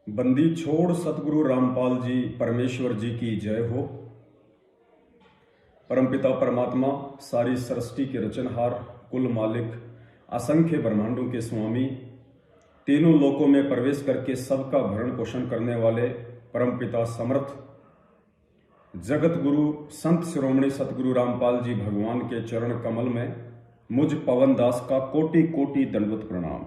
बंदी छोड़ सतगुरु रामपाल जी परमेश्वर जी की जय हो। परमपिता परमात्मा सारी सृष्टि के रचनहार, कुल मालिक, असंख्य ब्रह्मांडों के स्वामी, तीनों लोकों में प्रवेश करके सबका भरण पोषण करने वाले परमपिता समर्थ जगत गुरु संत शिरोमणि सतगुरु रामपाल जी भगवान के चरण कमल में मुझ पवन दास का कोटि कोटि दंडवत प्रणाम।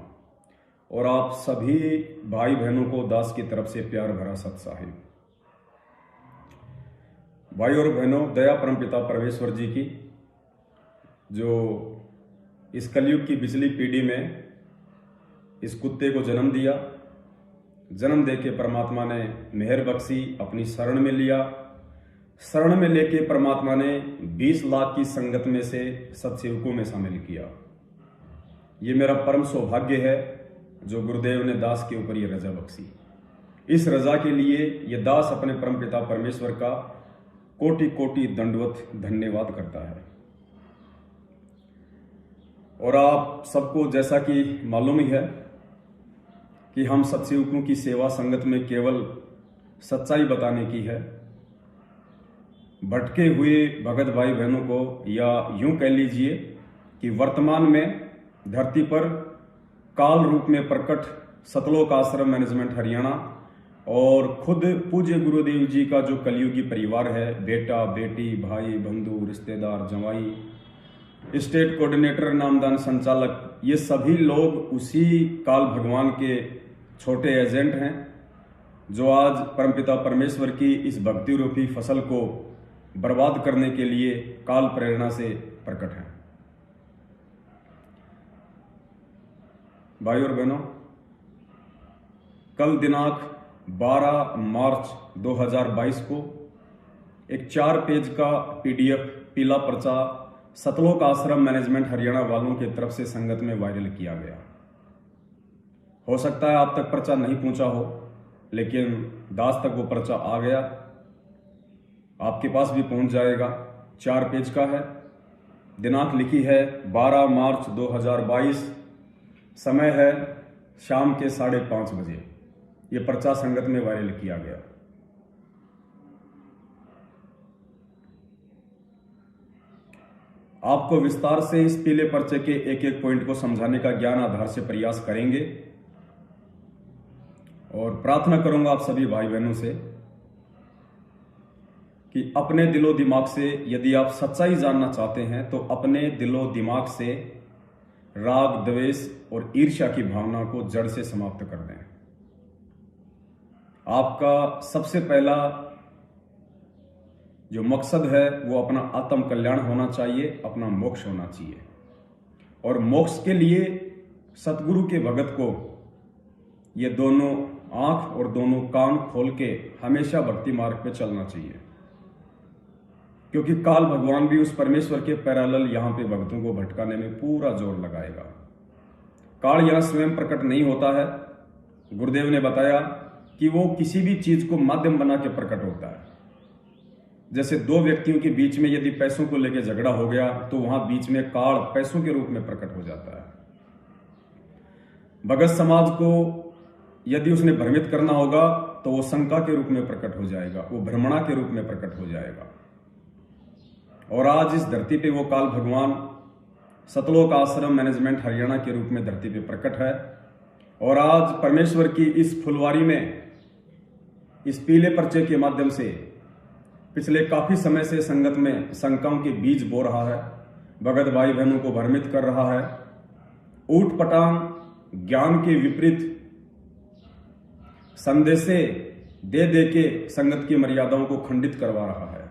और आप सभी भाई बहनों को दास की तरफ से प्यार भरा सत साहिब। भाई और बहनों, दया परमपिता परमेश्वर जी की, जो इस कलयुग की पिछली पीढ़ी में इस कुत्ते को जन्म दिया, जन्म देके परमात्मा ने मेहर बख्शी, अपनी शरण में लिया। शरण में लेके परमात्मा ने 20 लाख की संगत में से सत्सेवकों में शामिल किया। ये मेरा परम सौभाग्य है जो गुरुदेव ने दास के ऊपर ये रजा बख्शी। इस रजा के लिए ये दास अपने परमपिता परमेश्वर का कोटि कोटि दंडवत धन्यवाद करता है। और आप सबको जैसा कि मालूम ही है कि हम सत्सेवकों की सेवा संगत में केवल सच्चाई बताने की है। भटके हुए भगत भाई बहनों को, या यूं कह लीजिए कि वर्तमान में धरती पर काल रूप में प्रकट सतलोक आश्रम मैनेजमेंट हरियाणा और खुद पूज्य गुरुदेव जी का जो कलयुगी परिवार है, बेटा बेटी, भाई बंधु, रिश्तेदार, जवाई, स्टेट कोऑर्डिनेटर, नामदान संचालक, ये सभी लोग उसी काल भगवान के छोटे एजेंट हैं जो आज परमपिता परमेश्वर की इस भक्ति रूपी फसल को बर्बाद करने के लिए काल प्रेरणा से प्रकट हैं। भाई और बहनों, कल दिनांक 12 मार्च 2022 को एक 4 पेज का PDF पीला पर्चा सतलोक आश्रम मैनेजमेंट हरियाणा वालों की तरफ से संगत में वायरल किया गया। हो सकता है आप तक पर्चा नहीं पहुंचा हो, लेकिन दास तक वो पर्चा आ गया, आपके पास भी पहुंच जाएगा। 4 पेज का है, दिनांक लिखी है 12 मार्च 2022, समय है शाम के 5:30 बजे। ये पर्चा संगत में वायरल किया गया। आपको विस्तार से इस पीले पर्चे के एक एक पॉइंट को समझाने का ज्ञान आधार से प्रयास करेंगे और प्रार्थना करूंगा आप सभी भाई बहनों से कि अपने दिलो दिमाग से, यदि आप सच्चाई जानना चाहते हैं तो अपने दिलो दिमाग से राग, द्वेष और ईर्ष्या की भावना को जड़ से समाप्त कर दें। आपका सबसे पहला जो मकसद है वो अपना आत्म कल्याण होना चाहिए, अपना मोक्ष होना चाहिए। और मोक्ष के लिए सतगुरु के भगत को ये दोनों आंख और दोनों कान खोल के हमेशा भक्ति मार्ग पे चलना चाहिए, क्योंकि काल भगवान भी उस परमेश्वर के पैरेलल यहां पे भक्तों को भटकाने में पूरा जोर लगाएगा। काल यहां स्वयं प्रकट नहीं होता है। गुरुदेव ने बताया कि वो किसी भी चीज को माध्यम बना के प्रकट होता है। जैसे 2 व्यक्तियों के बीच में यदि पैसों को लेकर झगड़ा हो गया तो वहां बीच में काल पैसों के रूप में प्रकट हो जाता है। भगत समाज को यदि उसने भ्रमित करना होगा तो वो शंका के रूप में प्रकट हो जाएगा, वो भ्रमणा के रूप में प्रकट हो जाएगा। और आज इस धरती पे वो काल भगवान सतलोक आश्रम मैनेजमेंट हरियाणा के रूप में धरती पे प्रकट है। और आज परमेश्वर की इस फुलवारी में इस पीले पर्चे के माध्यम से पिछले काफी समय से संगत में शंकाओं के बीज बो रहा है, भगत भाई बहनों को भ्रमित कर रहा है, ऊट पटांग ज्ञान के विपरीत संदेशे दे दे के संगत की मर्यादाओं को खंडित करवा रहा है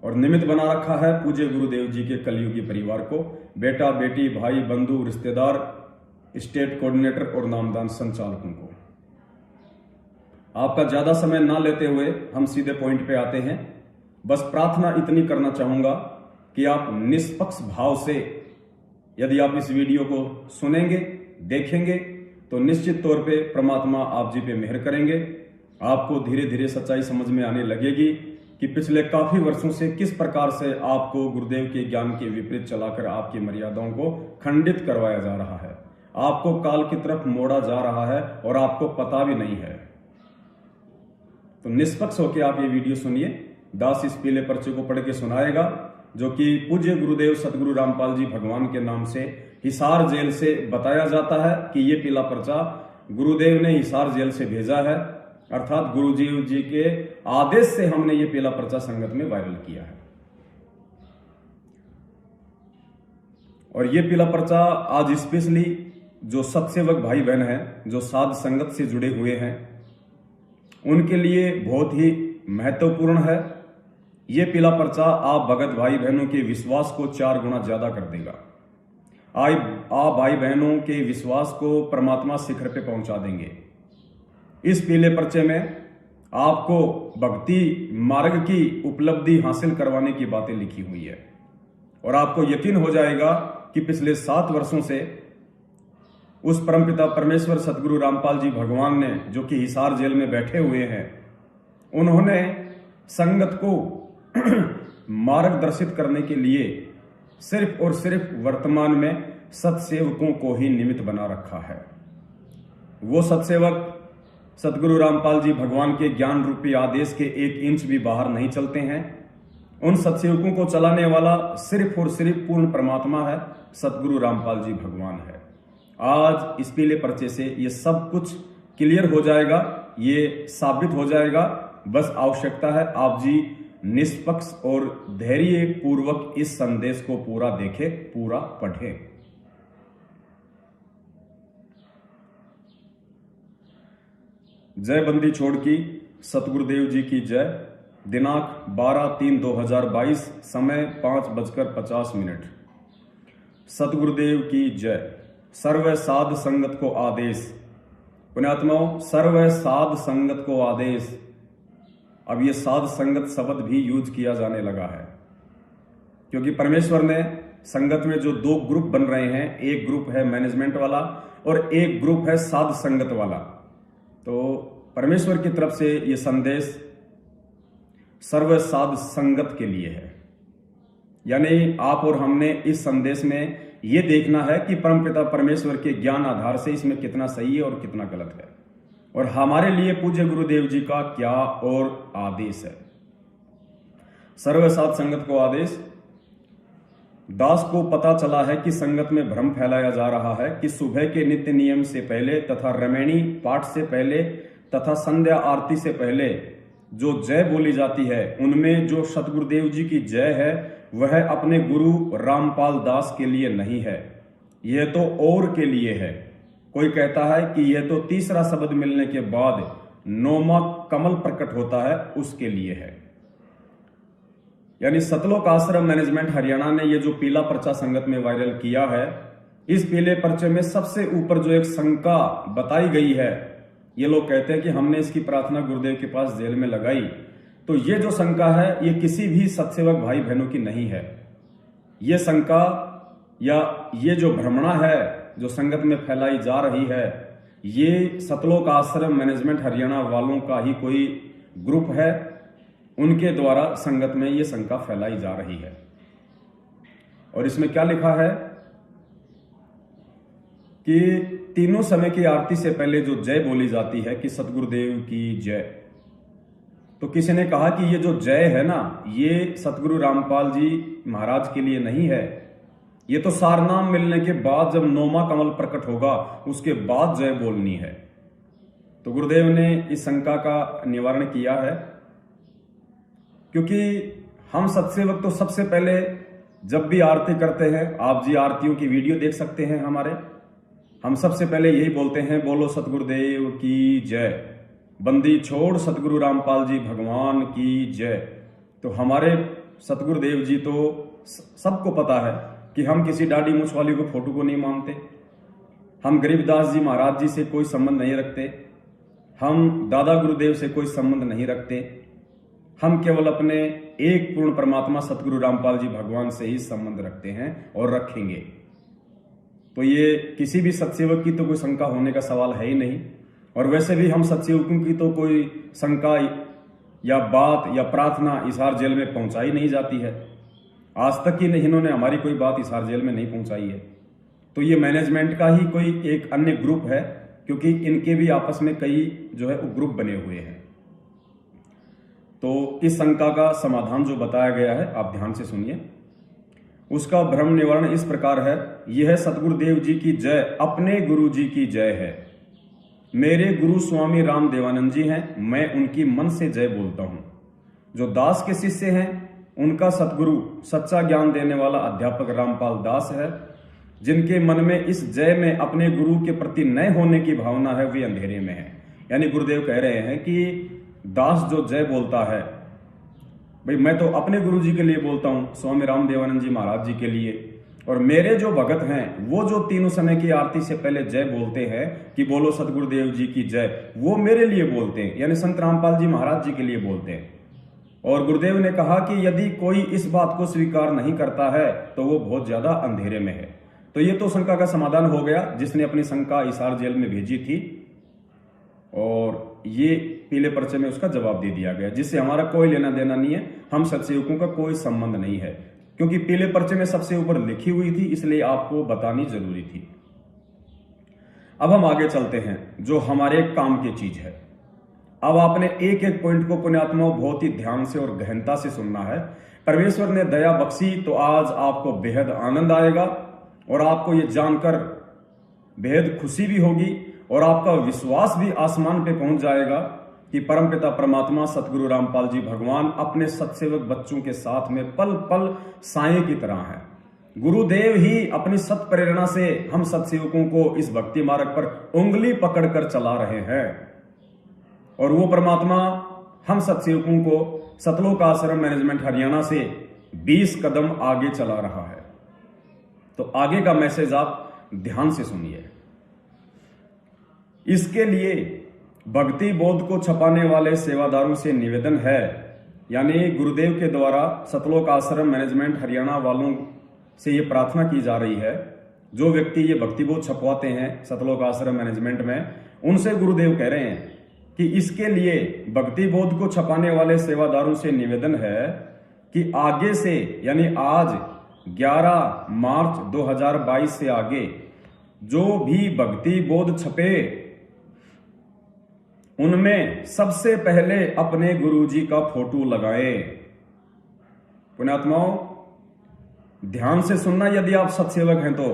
और निमित्त बना रखा है पूज्य गुरुदेव जी के कलयुगी परिवार को, बेटा बेटी, भाई बंधु, रिश्तेदार, स्टेट कोऑर्डिनेटर और नामदान संचालकों को। आपका ज्यादा समय ना लेते हुए हम सीधे पॉइंट पे आते हैं। बस प्रार्थना इतनी करना चाहूंगा कि आप निष्पक्ष भाव से, यदि आप इस वीडियो को सुनेंगे, देखेंगे, तो निश्चित तौर पे परमात्मा आप जी पे मेहर करेंगे। आपको धीरे धीरे सच्चाई समझ में आने लगेगी कि पिछले काफी वर्षों से किस प्रकार से आपको गुरुदेव के ज्ञान के विपरीत चलाकर आपकी मर्यादाओं को खंडित करवाया जा रहा है, आपको काल की तरफ मोड़ा जा रहा है और आपको पता भी नहीं है। तो निष्पक्ष होकर आप ये वीडियो सुनिए। दास इस पीले पर्चे को पढ़ के सुनाएगा, जो कि पूज्य गुरुदेव सतगुरु रामपाल जी भगवान के नाम से हिसार जेल से बताया जाता है कि ये पीला पर्चा गुरुदेव ने हिसार जेल से भेजा है, अर्थात गुरुदेव जी के आदेश से हमने ये पीला पर्चा संगत में वायरल किया है। और ये पीला पर्चा आज स्पेशली जो सत्सेवक भाई बहन हैं, जो साध संगत से जुड़े हुए हैं, उनके लिए बहुत ही महत्वपूर्ण है। ये पीला पर्चा आप भगत भाई बहनों के विश्वास को 4 गुना ज्यादा कर देगा। आप भाई बहनों के विश्वास को परमात्मा शिखर पे पहुंचा देंगे। इस पीले पर्चे में आपको भक्ति मार्ग की उपलब्धि हासिल करवाने की बातें लिखी हुई है और आपको यकीन हो जाएगा कि पिछले 7 वर्षों से उस परमपिता परमेश्वर सतगुरु रामपाल जी भगवान ने, जो कि हिसार जेल में बैठे हुए हैं, उन्होंने संगत को मार्गदर्शित करने के लिए सिर्फ और सिर्फ वर्तमान में सत्सेवकों को ही निमित्त बना रखा है। वो सत्सेवक सतगुरु रामपाल जी भगवान के ज्ञान रूपी आदेश के 1 इंच भी बाहर नहीं चलते हैं। उन सत्सेवकों को चलाने वाला सिर्फ और सिर्फ पूर्ण परमात्मा है, सतगुरु रामपाल जी भगवान है। आज इस पीले पर्चे से ये सब कुछ क्लियर हो जाएगा, ये साबित हो जाएगा। बस आवश्यकता है आप जी निष्पक्ष और धैर्य पूर्वक इस संदेश को पूरा देखें, पूरा पढ़ें। जय बंदी छोड़ की सतगुरुदेव जी की जय। दिनांक 12/3/2022, समय 5:50। सतगुरुदेव की जय। सर्व साध संगत को आदेश। पुण्यात्माओं, सर्व साध संगत को आदेश। अब ये साध संगत शब्द भी यूज किया जाने लगा है, क्योंकि परमेश्वर ने संगत में जो 2 ग्रुप बन रहे हैं, एक ग्रुप है मैनेजमेंट वाला और एक ग्रुप है साध संगत वाला। तो परमेश्वर की तरफ से ये संदेश सर्व साध संगत के लिए है। यानी आप और हमने इस संदेश में ये देखना है कि परमपिता परमेश्वर के ज्ञान आधार से इसमें कितना सही है और कितना गलत है, और हमारे लिए पूज्य गुरुदेव जी का क्या और आदेश है। सर्व साध संगत को आदेश। दास को पता चला है कि संगत में भ्रम फैलाया जा रहा है कि सुबह के नित्य नियम से पहले तथा रमैणी पाठ से पहले तथा संध्या आरती से पहले जो जय बोली जाती है, उनमें जो सतगुरुदेव जी की जय है वह अपने गुरु रामपाल दास के लिए नहीं है, यह तो और के लिए है। कोई कहता है कि यह तो तीसरा शब्द मिलने के बाद 9वां कमल प्रकट होता है, उसके लिए है। यानी सतलोक आश्रम मैनेजमेंट हरियाणा ने यह जो पीला पर्चा संगत में वायरल किया है, इस पीले पर्चे में सबसे ऊपर जो एक शंका बताई गई है, ये लोग कहते हैं कि हमने इसकी प्रार्थना गुरुदेव के पास जेल में लगाई। तो ये जो शंका है, ये किसी भी सत्सेवक भाई बहनों की नहीं है। ये शंका या ये जो भ्रमणा है जो संगत में फैलाई जा रही है, ये सतलोक आश्रम मैनेजमेंट हरियाणा वालों का ही कोई ग्रुप है, उनके द्वारा संगत में ये शंका फैलाई जा रही है। और इसमें क्या लिखा है कि तीनों समय की आरती से पहले जो जय बोली जाती है कि सतगुरुदेव की जय, तो किसी ने कहा कि ये जो जय है ना, ये सतगुरु रामपाल जी महाराज के लिए नहीं है, ये तो सारनाम मिलने के बाद जब 9वां कमल प्रकट होगा उसके बाद जय बोलनी है। तो गुरुदेव ने इस शंका का निवारण किया है, क्योंकि हम सत्सेवक तो सबसे पहले जब भी आरती करते हैं, आप जी आरतियों की वीडियो देख सकते हैं हमारे, हम सबसे पहले यही बोलते हैं, बोलो सतगुरुदेव की जय, बंदी छोड़ सतगुरु रामपाल जी भगवान की जय। तो हमारे सतगुरुदेव जी तो सबको पता है कि हम किसी दाढ़ी मूछ वाली को फोटो को नहीं मानते, हम गरीबदास जी महाराज जी से कोई संबंध नहीं रखते, हम दादा गुरुदेव से कोई संबंध नहीं रखते, हम केवल अपने एक पूर्ण परमात्मा सतगुरु रामपाल जी भगवान से ही संबंध रखते हैं और रखेंगे। तो ये किसी भी सत्सेवक की तो कोई शंका होने का सवाल है ही नहीं। और वैसे भी हम सत्सेवकों की तो कोई शंका या बात या प्रार्थना हिसार जेल में पहुंचाई नहीं जाती है। आज तक ही इन्होंने हमारी कोई बात हिसार जेल में नहीं पहुंचाई है। तो ये मैनेजमेंट का ही कोई एक अन्य ग्रुप है, क्योंकि इनके भी आपस में कई जो है ग्रुप बने हुए हैं। तो इस शंका का समाधान जो बताया गया है आप ध्यान से सुनिए। उसका भ्रम निवारण इस प्रकार है, यह सतगुरुदेव जी की जय अपने गुरु जी की जय है। मेरे गुरु स्वामी राम देवानंद जी हैं, मैं उनकी मन से जय बोलता हूं। जो दास के शिष्य हैं उनका सतगुरु सच्चा ज्ञान देने वाला अध्यापक रामपाल दास है। जिनके मन में इस जय में अपने गुरु के प्रति नए होने की भावना है वे अंधेरे में है। यानी गुरुदेव कह रहे हैं कि दास जो जय बोलता है, भाई मैं तो अपने गुरु जी के लिए बोलता हूं, स्वामी राम देवानंद जी महाराज जी के लिए, और मेरे जो भगत हैं वो जो तीनों समय की आरती से पहले जय बोलते हैं कि बोलो सतगुरुदेव जी की जय, वो मेरे लिए बोलते हैं, यानी संत रामपाल जी महाराज जी के लिए बोलते हैं। और गुरुदेव ने कहा कि यदि कोई इस बात को स्वीकार नहीं करता है तो वो बहुत ज्यादा अंधेरे में है। तो ये तो शंका का समाधान हो गया, जिसने अपनी शंका हिसार जेल में भेजी थी और ये पीले पर्चे में उसका जवाब दे दिया गया, जिससे हमारा कोई लेना देना नहीं है, हम सत्सेवकों का कोई संबंध नहीं है। क्योंकि पीले पर्चे में सबसे ऊपर लिखी हुई थी, इसलिए आपको बतानी जरूरी थी। अब हम आगे चलते हैं जो हमारे काम की चीज है। अब आपने एक एक पॉइंट को पुण्यात्मा बहुत ही ध्यान से और गहनता से सुनना है। परमेश्वर ने दया बख्शी तो आज आपको बेहद आनंद आएगा और आपको ये जानकर बेहद खुशी भी होगी और आपका विश्वास भी आसमान पे पहुंच जाएगा कि परमपिता परमात्मा सतगुरु रामपाल जी भगवान अपने सत्सेवक बच्चों के साथ में पल पल साए की तरह है। गुरुदेव ही अपनी सत प्रेरणा से हम सत्सेवकों को इस भक्ति मार्ग पर उंगली पकड़कर चला रहे हैं और वो परमात्मा हम सत्सेवकों को सतलोक आश्रम मैनेजमेंट हरियाणा से 20 कदम आगे चला रहा है। तो आगे का मैसेज आप ध्यान से सुनिए। इसके लिए भक्ति बोध को छपाने वाले सेवादारों से निवेदन है, यानी गुरुदेव के द्वारा सतलोक आश्रम मैनेजमेंट हरियाणा वालों से ये प्रार्थना की जा रही है, जो व्यक्ति ये भक्ति बोध छपवाते हैं सतलोक आश्रम मैनेजमेंट में, उनसे गुरुदेव कह रहे हैं कि इसके लिए भक्ति बोध को छपाने वाले सेवादारों से निवेदन है कि आगे से, यानी आज 11 मार्च 2022 से आगे जो भी भक्ति बोध छपे उनमें सबसे पहले अपने गुरुजी का फोटो लगाएं। पुण्यात्माओं ध्यान से सुनना, यदि आप सत्सेवक हैं तो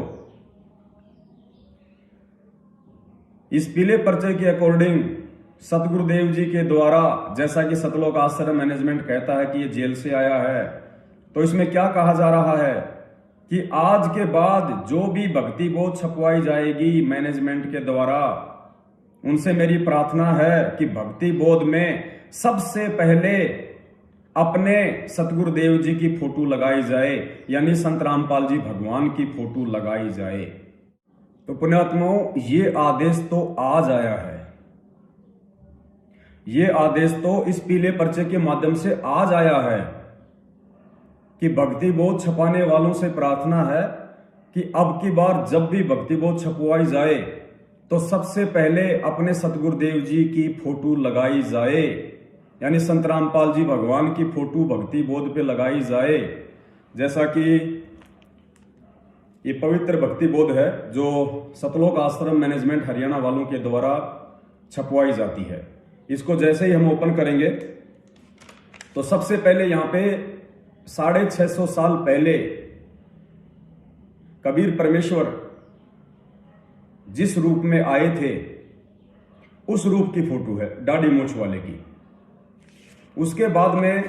इस पीले पर्चे के अकॉर्डिंग सतगुरुदेव जी के द्वारा, जैसा कि सतलोक आश्रम मैनेजमेंट कहता है कि ये जेल से आया है, तो इसमें क्या कहा जा रहा है कि आज के बाद जो भी भक्ति बोध छपवाई जाएगी मैनेजमेंट के द्वारा, उनसे मेरी प्रार्थना है कि भक्ति बोध में सबसे पहले अपने सतगुरुदेव जी की फोटो लगाई जाए, यानी संत रामपाल जी भगवान की फोटो लगाई जाए। तो पुण्यात्माओं ये आदेश तो आज आया है, ये आदेश तो इस पीले पर्चे के माध्यम से आज आया है कि भक्ति बोध छपाने वालों से प्रार्थना है कि अब की बार जब भी भक्ति बोध छपवाई जाए तो सबसे पहले अपने सतगुरुदेव जी की फोटो लगाई जाए, यानी संत रामपाल जी भगवान की फोटो भक्ति बोध पे लगाई जाए। जैसा कि ये पवित्र भक्ति बोध है जो सतलोक आश्रम मैनेजमेंट हरियाणा वालों के द्वारा छपवाई जाती है। इसको जैसे ही हम ओपन करेंगे तो सबसे पहले यहां पे 650 साल पहले कबीर परमेश्वर जिस रूप में आए थे उस रूप की फोटो है, दाढ़ी मूंछ वाले की। उसके बाद में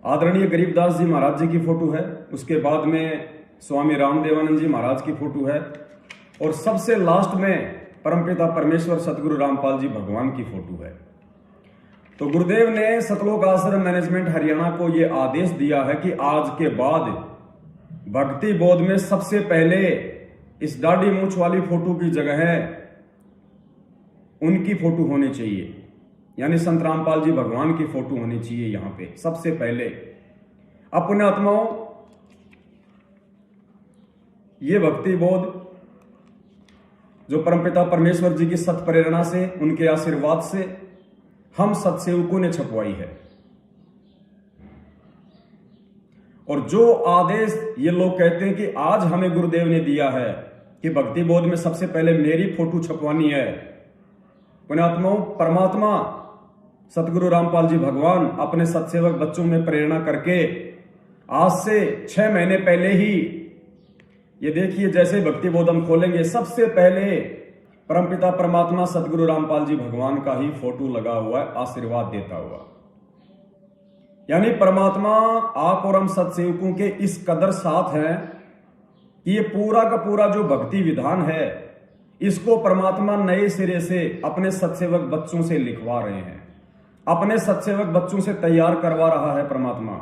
आदरणीय गरीबदास जी महाराज जी की फोटो है, उसके बाद में स्वामी राम देवानंद जी महाराज की फोटो है और सबसे लास्ट में परमपिता परमेश्वर सतगुरु रामपाल जी भगवान की फोटो है। तो गुरुदेव ने सतलोक आश्रम मैनेजमेंट हरियाणा को यह आदेश दिया है कि आज के बाद भक्ति बोध में सबसे पहले इस दाढ़ी मूंछ वाली फोटो की जगह है उनकी फोटो होनी चाहिए, यानी संत रामपाल जी भगवान की फोटो होनी चाहिए यहां पे सबसे पहले। अपने आत्माओं ये भक्ति बोध जो परमपिता परमेश्वर जी की सत प्रेरणा से, उनके आशीर्वाद से हम सत्सेवकों ने छपवाई है। और जो आदेश ये लोग कहते हैं कि आज हमें गुरुदेव ने दिया है कि भक्ति बोध में सबसे पहले मेरी फोटो छपवानी है, पुण्यात्माओं परमात्मा सतगुरु रामपाल जी भगवान अपने सत्सेवक बच्चों में प्रेरणा करके आज से 6 महीने पहले ही, ये देखिए जैसे भक्ति बोध हम खोलेंगे, सबसे पहले परमपिता परमात्मा सतगुरु रामपाल जी भगवान का ही फोटो लगा हुआ है, आशीर्वाद देता हुआ। यानी परमात्मा आप और हम सत्सेवकों के इस कदर साथ हैं कि ये पूरा का पूरा जो भक्ति विधान है, इसको परमात्मा नए सिरे से अपने सत्सेवक बच्चों से लिखवा रहे हैं, अपने सत्सेवक बच्चों से तैयार करवा रहा है परमात्मा।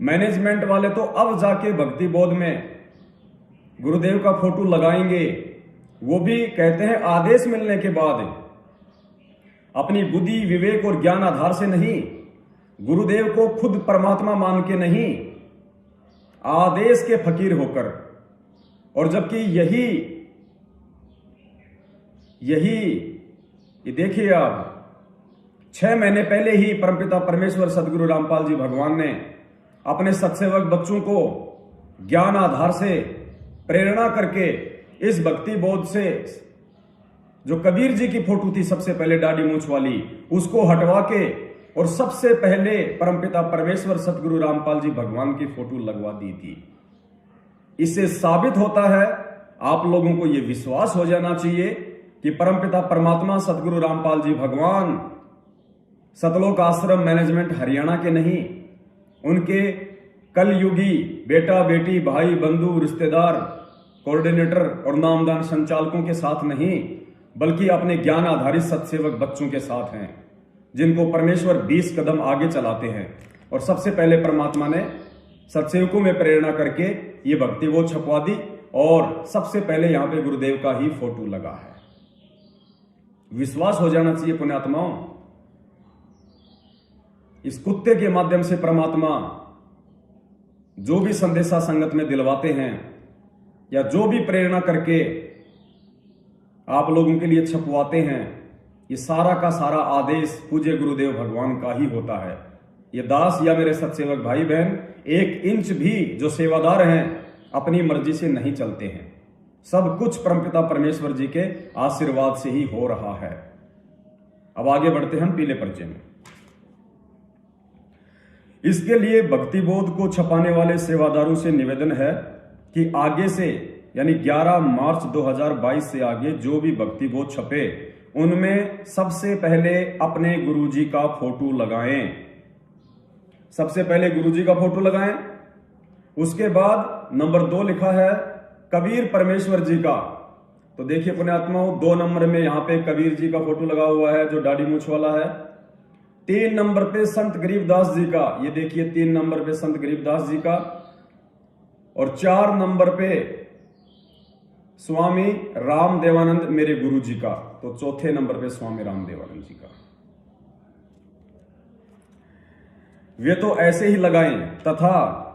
मैनेजमेंट वाले तो अब जाके भक्ति बोध में गुरुदेव का फोटो लगाएंगे, वो भी कहते हैं आदेश मिलने के बाद, अपनी बुद्धि विवेक और ज्ञान आधार से नहीं, गुरुदेव को खुद परमात्मा मान के नहीं, आदेश के फकीर होकर। और जबकि यही ये देखिए आप, 6 महीने पहले ही परमपिता परमेश्वर सतगुरु रामपाल जी भगवान ने अपने सत्सेवक बच्चों को ज्ञान आधार से प्रेरणा करके इस भक्ति बोध से जो कबीर जी की फोटो थी सबसे पहले दाढ़ी मूंछ वाली, उसको हटवा के और सबसे पहले परमपिता परमेश्वर सतगुरु रामपाल जी भगवान की फोटो लगवा दी थी। इससे साबित होता है, आप लोगों को यह विश्वास हो जाना चाहिए कि परमपिता परमात्मा सतगुरु रामपाल जी भगवान सतलोक आश्रम मैनेजमेंट हरियाणा के नहीं, उनके कलयुगी बेटा बेटी भाई बंधु रिश्तेदार कोऑर्डिनेटर और नामदान संचालकों के साथ नहीं, बल्कि अपने ज्ञान आधारित सत्सेवक बच्चों के साथ हैं, जिनको परमेश्वर 20 कदम आगे चलाते हैं। और सबसे पहले परमात्मा ने सत्सेवकों में प्रेरणा करके ये भक्ति वो छपवा दी, और सबसे पहले यहां पे गुरुदेव का ही फोटो लगा है। विश्वास हो जाना चाहिए पुण्यात्माओं, इस कुत्ते के माध्यम से परमात्मा जो भी संदेशा संगत में दिलवाते हैं या जो भी प्रेरणा करके आप लोगों के लिए छपवाते हैं, ये सारा का सारा आदेश पूज्य गुरुदेव भगवान का ही होता है। ये दास या मेरे सत्सेवक भाई बहन 1 इंच भी जो सेवादार हैं अपनी मर्जी से नहीं चलते हैं, सब कुछ परमपिता परमेश्वर जी के आशीर्वाद से ही हो रहा है। अब आगे बढ़ते हैं हम पीले पर्चे में। इसके लिए भक्ति बोध को छपाने वाले सेवादारों से निवेदन है कि आगे से यानी 11 मार्च 2022 से आगे जो भी भक्ति बोध छपे, उनमें सबसे पहले अपने गुरुजी का फोटो लगाएं। सबसे पहले गुरुजी का फोटो लगाएं। उसके बाद नंबर 2 लिखा है कबीर परमेश्वर जी का, तो देखिए पुण्यात्माओं 2 नंबर में यहां पे कबीर जी का फोटो लगा हुआ है जो दाढ़ी मूंछ वाला है। 3 नंबर पे संत गरीबदास जी का, ये देखिए 3 नंबर पे संत गरीबदास जी का, और 4 नंबर पे स्वामी राम देवानंद मेरे गुरु जी का, तो चौथे नंबर पे स्वामी राम देवानंद जी का। वे तो ऐसे ही लगाएं, तथा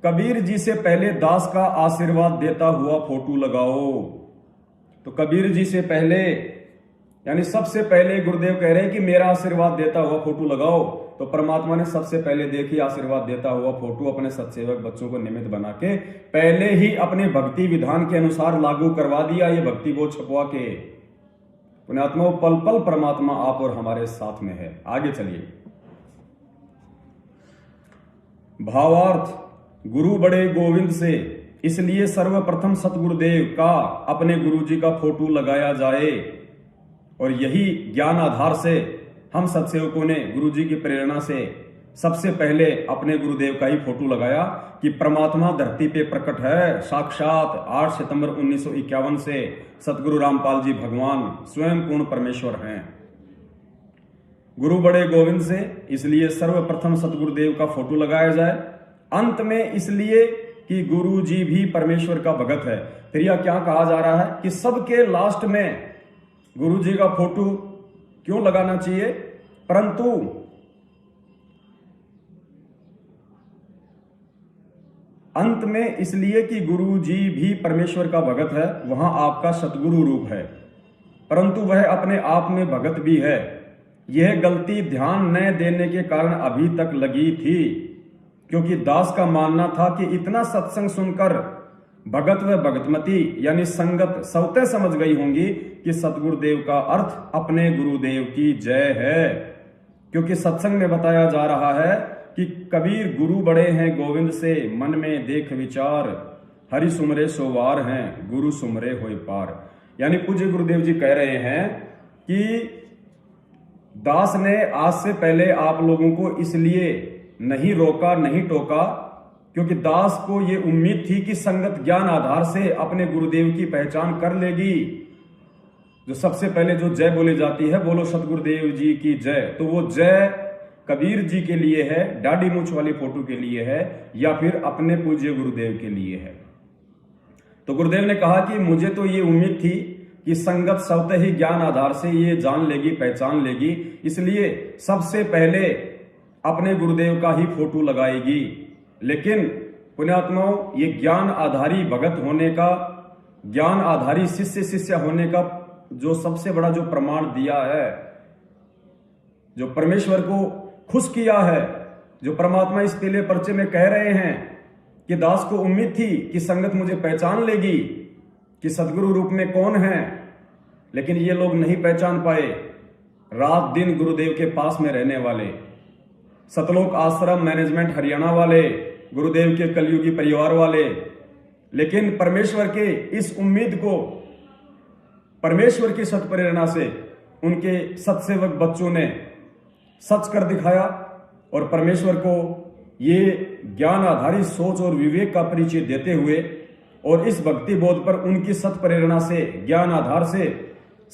कबीर जी से पहले दास का आशीर्वाद देता हुआ फोटो लगाओ। तो कबीर जी से पहले यानी सबसे पहले गुरुदेव कह रहे हैं कि मेरा आशीर्वाद देता हुआ फोटो लगाओ, तो परमात्मा ने सबसे पहले देखिए आशीर्वाद देता हुआ फोटो अपने सत्सेवक बच्चों को निमित्त बना के पहले ही अपने भक्ति विधान के अनुसार लागू करवा दिया। ये भक्ति बोध छपवा के पुण्यात्मा पल पल परमात्मा आप और हमारे साथ में है। आगे चलिए। भावार्थ, गुरु बड़े गोविंद से इसलिए सर्वप्रथम सतगुरुदेव का अपने गुरु जी का फोटो लगाया जाए, और यही ज्ञान आधार से हम सत्सेवकों ने गुरु जी की प्रेरणा से सबसे पहले अपने गुरुदेव का ही फोटो लगाया कि परमात्मा धरती पे प्रकट है। साक्षात 8 सितंबर 1951 से सतगुरु रामपाल जी भगवान स्वयं पूर्ण परमेश्वर हैं। गुरु बड़े गोविंद से इसलिए सर्वप्रथम सतगुरुदेव का फोटो लगाया जाए। अंत में इसलिए कि गुरु जी भी परमेश्वर का भगत है। फिर यह क्या कहा जा रहा है कि सबके लास्ट में गुरु जी का फोटो क्यों लगाना चाहिए, परंतु अंत में इसलिए कि गुरु जी भी परमेश्वर का भगत है। वहां आपका सतगुरु रूप है, परंतु वह अपने आप में भगत भी है। यह गलती ध्यान न देने के कारण अभी तक लगी थी, क्योंकि दास का मानना था कि इतना सत्संग सुनकर भगत व भगतमती यानी संगत सवते समझ गई होंगी कि सतगुरुदेव का अर्थ अपने गुरुदेव की जय है। क्योंकि सत्संग में बताया जा रहा है कि कबीर गुरु बड़े हैं गोविंद से, मन में देख विचार, हरि सुमरे सोवार हैं, गुरु सुमरे होय पार। यानी पूज्य गुरुदेव जी कह रहे हैं कि दास ने आज से पहले आप लोगों को इसलिए नहीं रोका, नहीं टोका, क्योंकि दास को ये उम्मीद थी कि संगत ज्ञान आधार से अपने गुरुदेव की पहचान कर लेगी। जो सबसे पहले जो जय बोली जाती है, बोलो सतगुरुदेव जी की जय, तो वो जय कबीर जी के लिए है, दाढ़ी मूंछ वाली फोटो के लिए है, या फिर अपने पूज्य गुरुदेव के लिए है। तो गुरुदेव ने कहा कि मुझे तो ये उम्मीद थी कि संगत स्वतः ही ज्ञान आधार से ये जान लेगी, पहचान लेगी, इसलिए सबसे पहले अपने गुरुदेव का ही फोटो लगाएगी। लेकिन पुण्यात्माओं, ये ज्ञान आधारी भगत होने का, ज्ञान आधारी शिष्य होने का जो सबसे बड़ा जो प्रमाण दिया है, जो परमेश्वर को खुश किया है, जो परमात्मा इस पीले पर्चे में कह रहे हैं कि दास को उम्मीद थी कि संगत मुझे पहचान लेगी कि सदगुरु रूप में कौन है, लेकिन ये लोग नहीं पहचान पाए। रात दिन गुरुदेव के पास में रहने वाले, सतलोक आश्रम मैनेजमेंट हरियाणा वाले, गुरुदेव के कलयुगी परिवार वाले, लेकिन परमेश्वर के इस उम्मीद को, परमेश्वर की सत प्रेरणा से उनके सत्सेवक बच्चों ने सच कर दिखाया और परमेश्वर को ये ज्ञान आधारित सोच और विवेक का परिचय देते हुए और इस भक्ति बोध पर उनकी सत प्रेरणा से, ज्ञान आधार से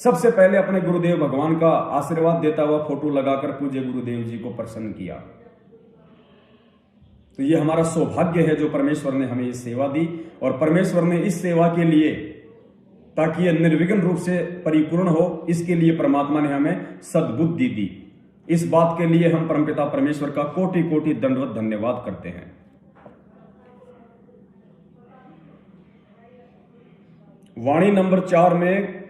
सबसे पहले अपने गुरुदेव भगवान का आशीर्वाद देता हुआ फोटो लगाकर पूज्य गुरुदेव जी को प्रसन्न किया। तो ये हमारा सौभाग्य है जो परमेश्वर ने हमें ये सेवा दी, और परमेश्वर ने इस सेवा के लिए, ताकि यह निर्विघ्न रूप से परिपूर्ण हो, इसके लिए परमात्मा ने हमें सद्बुद्धि दी। इस बात के लिए हम परमपिता परमेश्वर का कोटि कोटि दंडवत धन्यवाद करते हैं। वाणी नंबर 4 में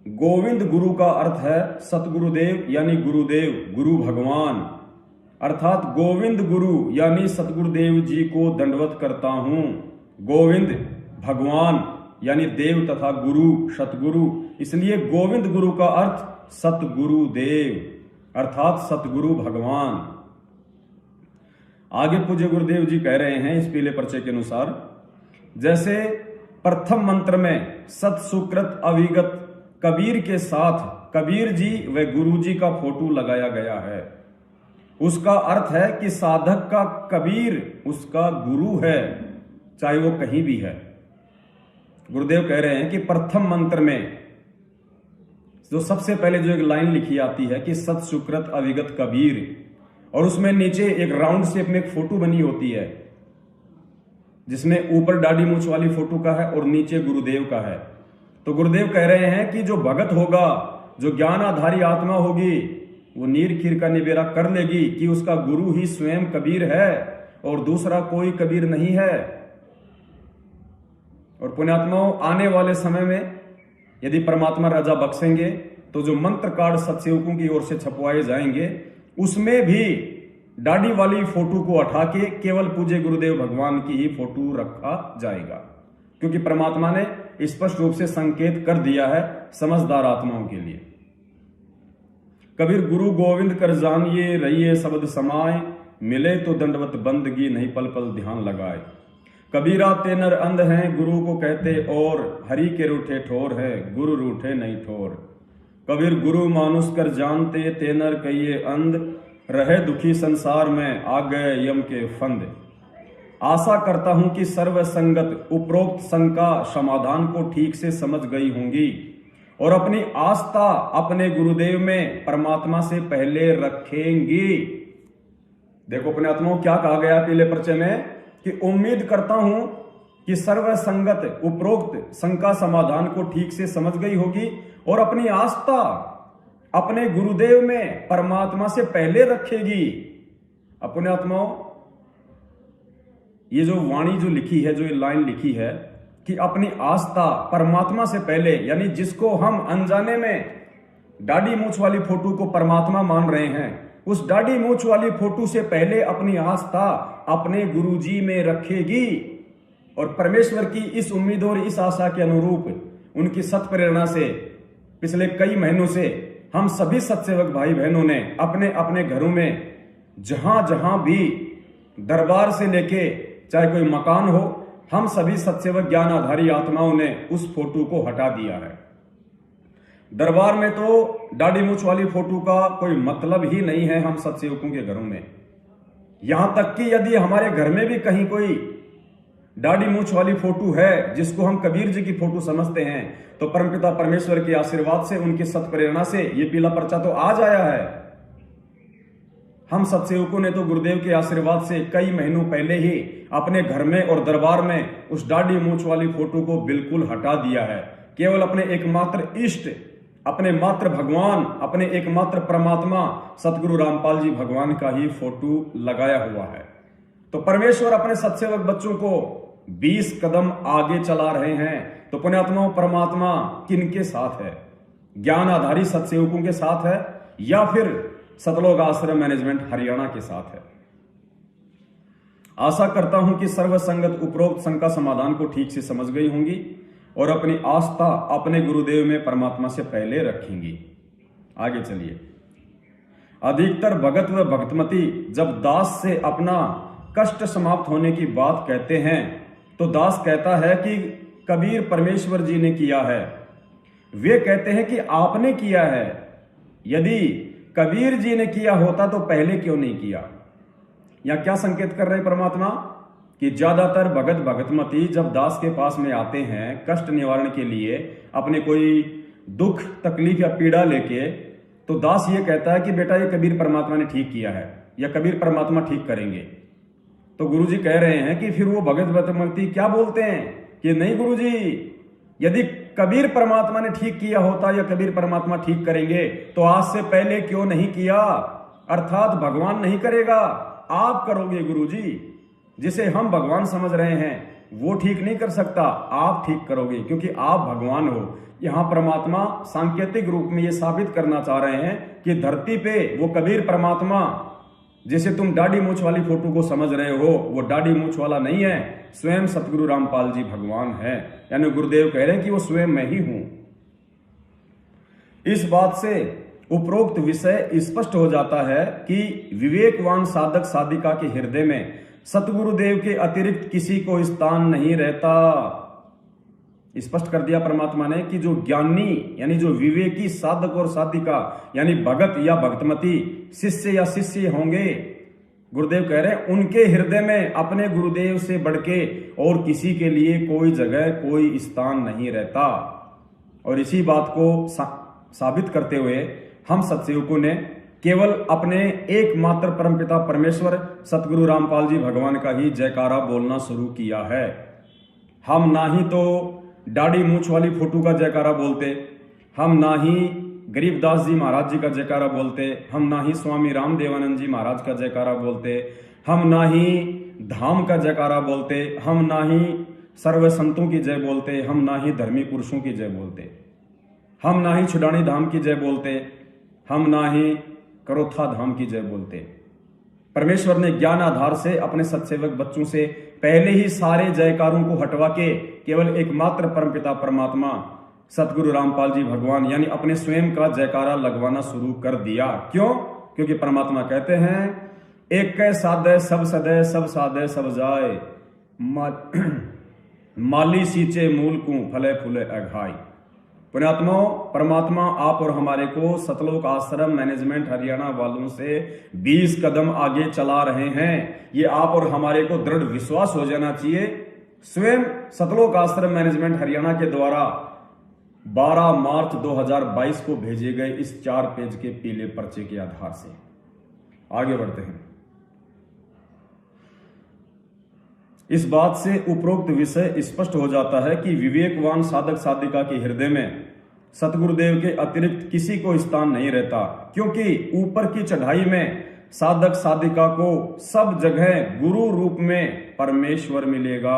गोविंद गुरु का अर्थ है सतगुरुदेव यानी गुरुदेव, गुरु भगवान, अर्थात गोविंद गुरु यानी सतगुरुदेव जी को दंडवत करता हूं। गोविंद भगवान यानी देव तथा गुरु सतगुरु, इसलिए गोविंद गुरु का अर्थ सतगुरुदेव अर्थात सतगुरु भगवान। आगे पूज्य गुरुदेव जी कह रहे हैं इस पीले पर्चे के अनुसार, जैसे प्रथम मंत्र में सत सुकृत अविगत कबीर के साथ कबीर जी व गुरु जी का फोटो लगाया गया है, उसका अर्थ है कि साधक का कबीर उसका गुरु है, चाहे वो कहीं भी है। गुरुदेव कह रहे हैं कि प्रथम मंत्र में जो सबसे पहले जो एक लाइन लिखी आती है कि सत सुकृत अविगत कबीर, और उसमें नीचे एक राउंड शेप में एक फोटो बनी होती है जिसमें ऊपर दाढ़ी मूंछ वाली फोटो का है और नीचे गुरुदेव का है। तो गुरुदेव कह रहे हैं कि जो भगत होगा, जो ज्ञान आधारी आत्मा होगी, वो नीर खीर का निबेरा कर लेगी कि उसका गुरु ही स्वयं कबीर है और दूसरा कोई कबीर नहीं है। और पुण्यात्माओं, आने वाले समय में यदि परमात्मा राजा बख्शेंगे तो जो मंत्र कार्ड सत्सेवकों की ओर से छपवाए जाएंगे, उसमें भी दाढ़ी वाली फोटो को हटा के केवल पूज्य गुरुदेव भगवान की ही फोटो रखा जाएगा, क्योंकि परमात्मा ने स्पष्ट रूप से संकेत कर दिया है समझदार आत्माओं के लिए। कबीर गुरु गोविंद कर जानिए रहिए शब्द समाए, मिले तो दंडवत बंदगी नहीं पल पल ध्यान लगाए। कबीरा तेनर अंध हैं गुरु को कहते और, हरि के रूठे ठोर है गुरु रूठे नहीं ठोर। कबीर गुरु मानुष कर जानते तेनर कहिए अंध, रहे दुखी संसार में आ गए यम के फंद। आशा करता हूं कि सर्व संगत उपरोक्त शंका समाधान को ठीक से समझ गई होंगी और अपनी आस्था अपने गुरुदेव में परमात्मा से पहले रखेंगी। देखो अपने आत्माओं, क्या कहा गया पीले पर्चे में कि उम्मीद करता हूं कि सर्व संगत उपरोक्त शंका समाधान को ठीक से समझ गई होगी और अपनी आस्था अपने गुरुदेव में परमात्मा से पहले रखेगी। अपने आत्माओं, ये जो वाणी जो लिखी है, जो ये लाइन लिखी है कि अपनी आस्था परमात्मा से पहले, यानी जिसको हम अनजाने में दाढ़ी मूंछ वाली फोटो को परमात्मा मान रहे हैं, उस दाढ़ी मूंछ वाली फोटो से पहले अपनी आस्था अपने गुरुजी में रखेगी और परमेश्वर की इस उम्मीद और इस आशा के अनुरूप उनकी सत प्रेरणा से पिछले कई महीनों से हम सभी सत्सेवक भाई बहनों ने अपने अपने घरों में जहां जहां भी दरबार से लेके चाहे कोई मकान हो, हम सभी सत्सेवक ज्ञान आधारी आत्माओं ने उस फोटो को हटा दिया है। दरबार में तो दाढ़ी मूछ वाली फोटो का कोई मतलब ही नहीं है हम सत्सेवकों के घरों में। यहां तक कि यदि हमारे घर में भी कहीं कोई दाढ़ी मूछ वाली फोटो है जिसको हम कबीर जी की फोटो समझते हैं, तो परमपिता परमेश्वर के आशीर्वाद से, उनकी सत प्रेरणा से ये पीला पर्चा तो आज आया है। हम सत्सेवकों ने तो गुरुदेव के आशीर्वाद से कई महीनों पहले ही अपने घर में और दरबार में उस दाढ़ी मूछ वाली फोटो को बिल्कुल हटा दिया है। केवल अपने एकमात्र इष्ट, अपने मात्र भगवान, अपने एकमात्र परमात्मा सतगुरु रामपाल जी भगवान का ही फोटो लगाया हुआ है। तो परमेश्वर अपने सत्सेवक बच्चों को 20 कदम आगे चला रहे हैं। तो पुण्यात्माओं, परमात्मा किनके साथ है? ज्ञान आधारी सत्सेवकों के साथ है या फिर सतलोक आश्रम मैनेजमेंट हरियाणा के साथ है? आशा करता हूं कि सर्वसंगत उपरोक्त शंका समाधान को ठीक से समझ गई होंगी और अपनी आस्था अपने गुरुदेव में परमात्मा से पहले रखेंगी। आगे चलिए। अधिकतर भगत व भक्तमती जब दास से अपना कष्ट समाप्त होने की बात कहते हैं तो दास कहता है कि कबीर परमेश्वर जी ने किया है। वे कहते हैं कि आपने किया है। यदि कबीर जी ने किया होता तो पहले क्यों नहीं किया? या क्या संकेत कर रहे परमात्मा कि ज्यादातर भगत भगतमती जब दास के पास में आते हैं कष्ट निवारण के लिए, अपने कोई दुख तकलीफ या पीड़ा लेके, तो दास ये कहता है कि बेटा ये कबीर परमात्मा ने ठीक किया है या कबीर परमात्मा ठीक करेंगे। तो गुरुजी कह रहे हैं कि फिर वो भगत भगतमती क्या बोलते हैं कि नहीं गुरुजी, यदि कबीर परमात्मा ने ठीक किया होता या कबीर परमात्मा ठीक करेंगे तो आज से पहले क्यों नहीं किया? अर्थात भगवान नहीं करेगा, आप करोगे गुरुजी। जिसे हम भगवान समझ रहे हैं वो ठीक नहीं कर सकता, आप ठीक करोगे क्योंकि आप भगवान हो। यहां परमात्मा सांकेतिक रूप में ये साबित करना चाह रहे हैं कि धरती पे वो कबीर परमात्मा जिसे तुम दाढ़ी मूछ वाली फोटो को समझ रहे हो, वो दाढ़ी मूछ वाला नहीं है, स्वयं सतगुरु रामपाल जी भगवान है। यानी गुरुदेव कह रहे हैं कि वो स्वयं मैं ही हूं। इस बात से उपरोक्त विषय स्पष्ट हो जाता है कि विवेकवान साधक साधिका के हृदय में सतगुरुदेव के अतिरिक्त किसी को स्थान नहीं रहता। स्पष्ट कर दिया परमात्मा ने कि जो ज्ञानी यानी जो विवेकी साधक और साधिका यानी भगत या भक्तमती, शिष्य या शिष्य होंगे, गुरुदेव कह रहे हैं उनके हृदय में अपने गुरुदेव से बढ़ के और किसी के लिए कोई जगह कोई स्थान नहीं रहता। और इसी बात को साबित करते हुए हम सत्सेवकों ने केवल अपने एकमात्र परमपिता परमेश्वर सतगुरु रामपाल जी भगवान का ही जयकारा बोलना शुरू किया है। हम ना ही तो दाढ़ी मूछ वाली फोटो का जयकारा बोलते, हम ना ही गरीबदास जी महाराज जी का जयकारा बोलते, हम ना ही स्वामी रामदेवानंद जी महाराज का जयकारा बोलते, हम ना ही धाम का जयकारा बोलते, हम ना ही सर्व संतों की जय बोलते, हम ना ही धर्मी पुरुषों की जय बोलते, हम ना ही छुडानी धाम की जय बोलते, हम ना ही करोथा धाम की जय बोलते। परमेश्वर ने ज्ञान आधार से अपने सत्सेवक बच्चों से पहले ही सारे जयकारों को हटवा के केवल एकमात्र परमपिता परमात्मा सतगुरु रामपाल जी भगवान यानी अपने स्वयं का जयकारा लगवाना शुरू कर दिया। क्यों? क्योंकि परमात्मा कहते हैं एक कै साधे सब सदे सब साधे सब जाए, माली सींचे मूल को फले फूले अघाई। पुण्यात्माओं, परमात्मा आप और हमारे को सतलोक आश्रम मैनेजमेंट हरियाणा वालों से 20 कदम आगे चला रहे हैं। ये आप और हमारे को दृढ़ विश्वास हो जाना चाहिए। स्वयं सतलोक आश्रम मैनेजमेंट हरियाणा के द्वारा 12 मार्च 2022 को भेजे गए इस 4 पेज के पीले पर्चे के आधार से आगे बढ़ते हैं। इस बात से उपरोक्त विषय स्पष्ट हो जाता है कि विवेकवान साधक साधिका के हृदय में सतगुरुदेव के अतिरिक्त किसी को स्थान नहीं रहता, क्योंकि ऊपर की चढ़ाई में साधक साधिका को सब जगह गुरु रूप में परमेश्वर मिलेगा।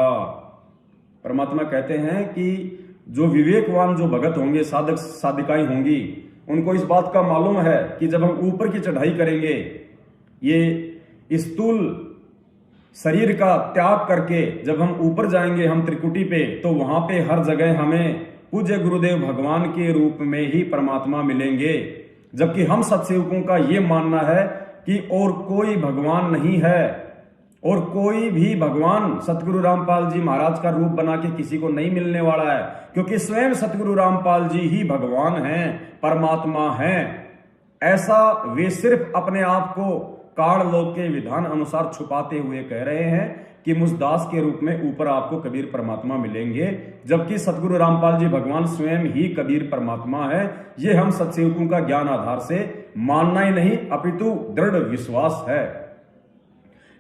परमात्मा कहते हैं कि जो विवेकवान जो भगत होंगे, साधक साधिकाएं होंगी, उनको इस बात का मालूम है कि जब हम ऊपर की चढ़ाई करेंगे, ये स्थूल शरीर का त्याग करके जब हम ऊपर जाएंगे, हम त्रिकुटी पे, तो वहां पे हर जगह हमें पूज्य गुरुदेव भगवान के रूप में ही परमात्मा मिलेंगे। जबकि हम सत्सेवकों का ये मानना है कि और कोई भगवान नहीं है, और कोई भी भगवान सतगुरु रामपाल जी महाराज का रूप बना के किसी को नहीं मिलने वाला है, क्योंकि स्वयं सतगुरु रामपाल जी ही भगवान हैं, परमात्मा हैं। ऐसा वे सिर्फ अपने आप को काल लोक के विधान अनुसार छुपाते हुए कह रहे हैं कि मुझ दास के रूप में ऊपर आपको कबीर परमात्मा मिलेंगे, जबकि सतगुरु रामपाल जी भगवान स्वयं ही कबीर परमात्मा है। ये हम सत्सेवकों का ज्ञान आधार से मानना ही नहीं, अपितु दृढ़ विश्वास है।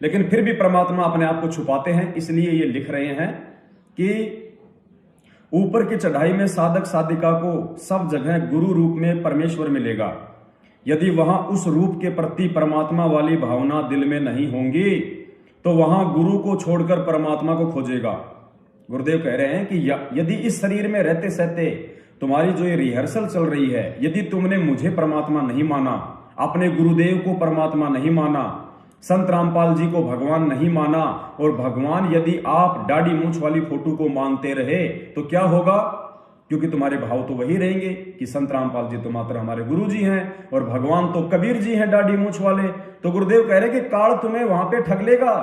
लेकिन फिर भी परमात्मा अपने आप को छुपाते हैं, इसलिए ये लिख रहे हैं कि ऊपर की चढ़ाई में साधक साधिका को सब जगह गुरु रूप में परमेश्वर मिलेगा। यदि वहां उस रूप के प्रति परमात्मा वाली भावना दिल में नहीं होंगी तो वहां गुरु को छोड़कर परमात्मा को खोजेगा। गुरुदेव कह रहे हैं कि यदि इस शरीर में रहते सहते तुम्हारी जो ये रिहर्सल चल रही है, यदि तुमने मुझे परमात्मा नहीं माना, अपने गुरुदेव को परमात्मा नहीं माना, संत रामपाल जी को भगवान नहीं माना, और भगवान यदि आप दाढ़ी मूंछ वाली फोटो को मानते रहे तो क्या होगा? क्योंकि तुम्हारे भाव तो वही रहेंगे कि संत रामपाल जी तो मात्र हमारे गुरु जी हैं और भगवान तो कबीर जी हैं दाढ़ी मूंछ वाले। तो गुरुदेव कह रहे कि काल तुम्हें वहां पे ठग लेगा।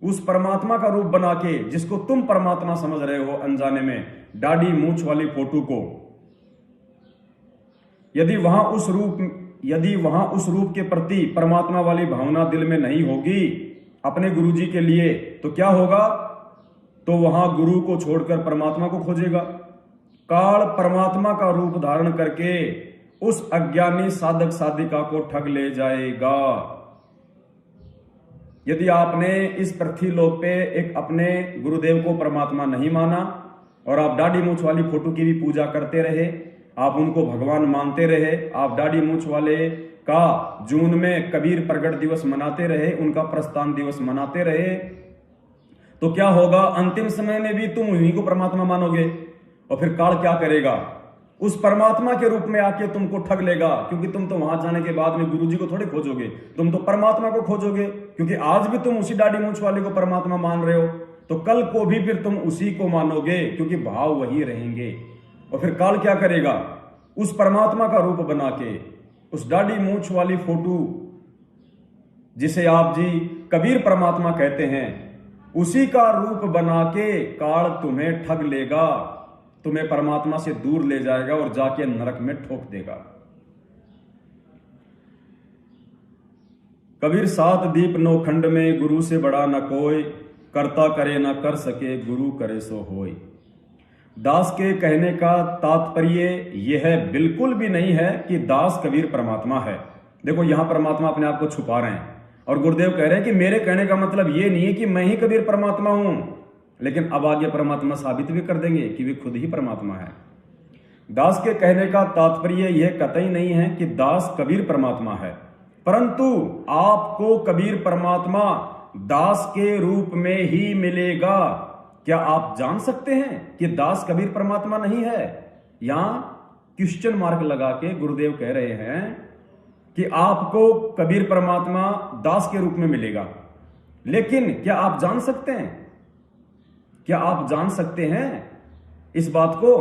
उस परमात्मा का रूप बना के जिसको तुम परमात्मा समझ रहे हो अनजाने में, दाढ़ी मूंछ वाली फोटो को, यदि वहां उस रूप के प्रति परमात्मा वाली भावना दिल में नहीं होगी अपने गुरु जी के लिए, तो क्या होगा? तो वहां गुरु को छोड़कर परमात्मा को खोजेगा। काल परमात्मा का रूप धारण करके उस अज्ञानी साधक साधिका को ठग ले जाएगा। यदि आपने इस पृथ्वी लोक पे एक अपने गुरुदेव को परमात्मा नहीं माना और आप दाढ़ी मूंछ वाली फोटो की भी पूजा करते रहे, आप उनको भगवान मानते रहे, आप दाढ़ी मूंछ वाले का जून में कबीर प्रगट दिवस मनाते रहे, उनका प्रस्थान दिवस मनाते रहे, तो क्या होगा? अंतिम समय में भी तुम उन्हीं को परमात्मा मानोगे। और फिर काल क्या करेगा? उस परमात्मा के रूप में आके तुमको ठग लेगा, क्योंकि तुम तो वहां जाने के बाद में गुरु जी को थोड़े खोजोगे, तुम तो परमात्मा को खोजोगे। क्योंकि आज भी तुम उसी दाढ़ी मूंछ वाले को परमात्मा मान रहे हो, तो कल को भी फिर तुम उसी को मानोगे, क्योंकि भाव वही रहेंगे। और फिर काल क्या करेगा? उस परमात्मा का रूप बना के उस दाढ़ी मूंछ वाली फोटो जिसे आप जी कबीर परमात्मा कहते हैं, उसी का रूप बना के काल तुम्हें ठग लेगा, तुम्हें परमात्मा से दूर ले जाएगा और जाके नरक में ठोक देगा। कबीर 7 दीप 9 खंड में गुरु से बड़ा न कोई, करता करे न कर सके, गुरु करे सो होय। दास के कहने का तात्पर्य यह बिल्कुल भी नहीं है कि दास कबीर परमात्मा है। देखो यहां परमात्मा अपने आप को छुपा रहे हैं और गुरुदेव कह रहे हैं कि मेरे कहने का मतलब यह नहीं है कि मैं ही कबीर परमात्मा हूं, लेकिन अब आगे परमात्मा साबित भी कर देंगे कि वे खुद ही परमात्मा है। दास के कहने का तात्पर्य यह कतई नहीं है कि दास कबीर परमात्मा है, परंतु आपको कबीर परमात्मा दास के रूप में ही मिलेगा। क्या आप जान सकते हैं कि दास कबीर परमात्मा नहीं है? यहां क्वेश्चन मार्क लगा के गुरुदेव कह रहे हैं कि आपको कबीर परमात्मा दास के रूप में मिलेगा, लेकिन क्या आप जान सकते हैं? क्या आप जान सकते हैं इस बात को?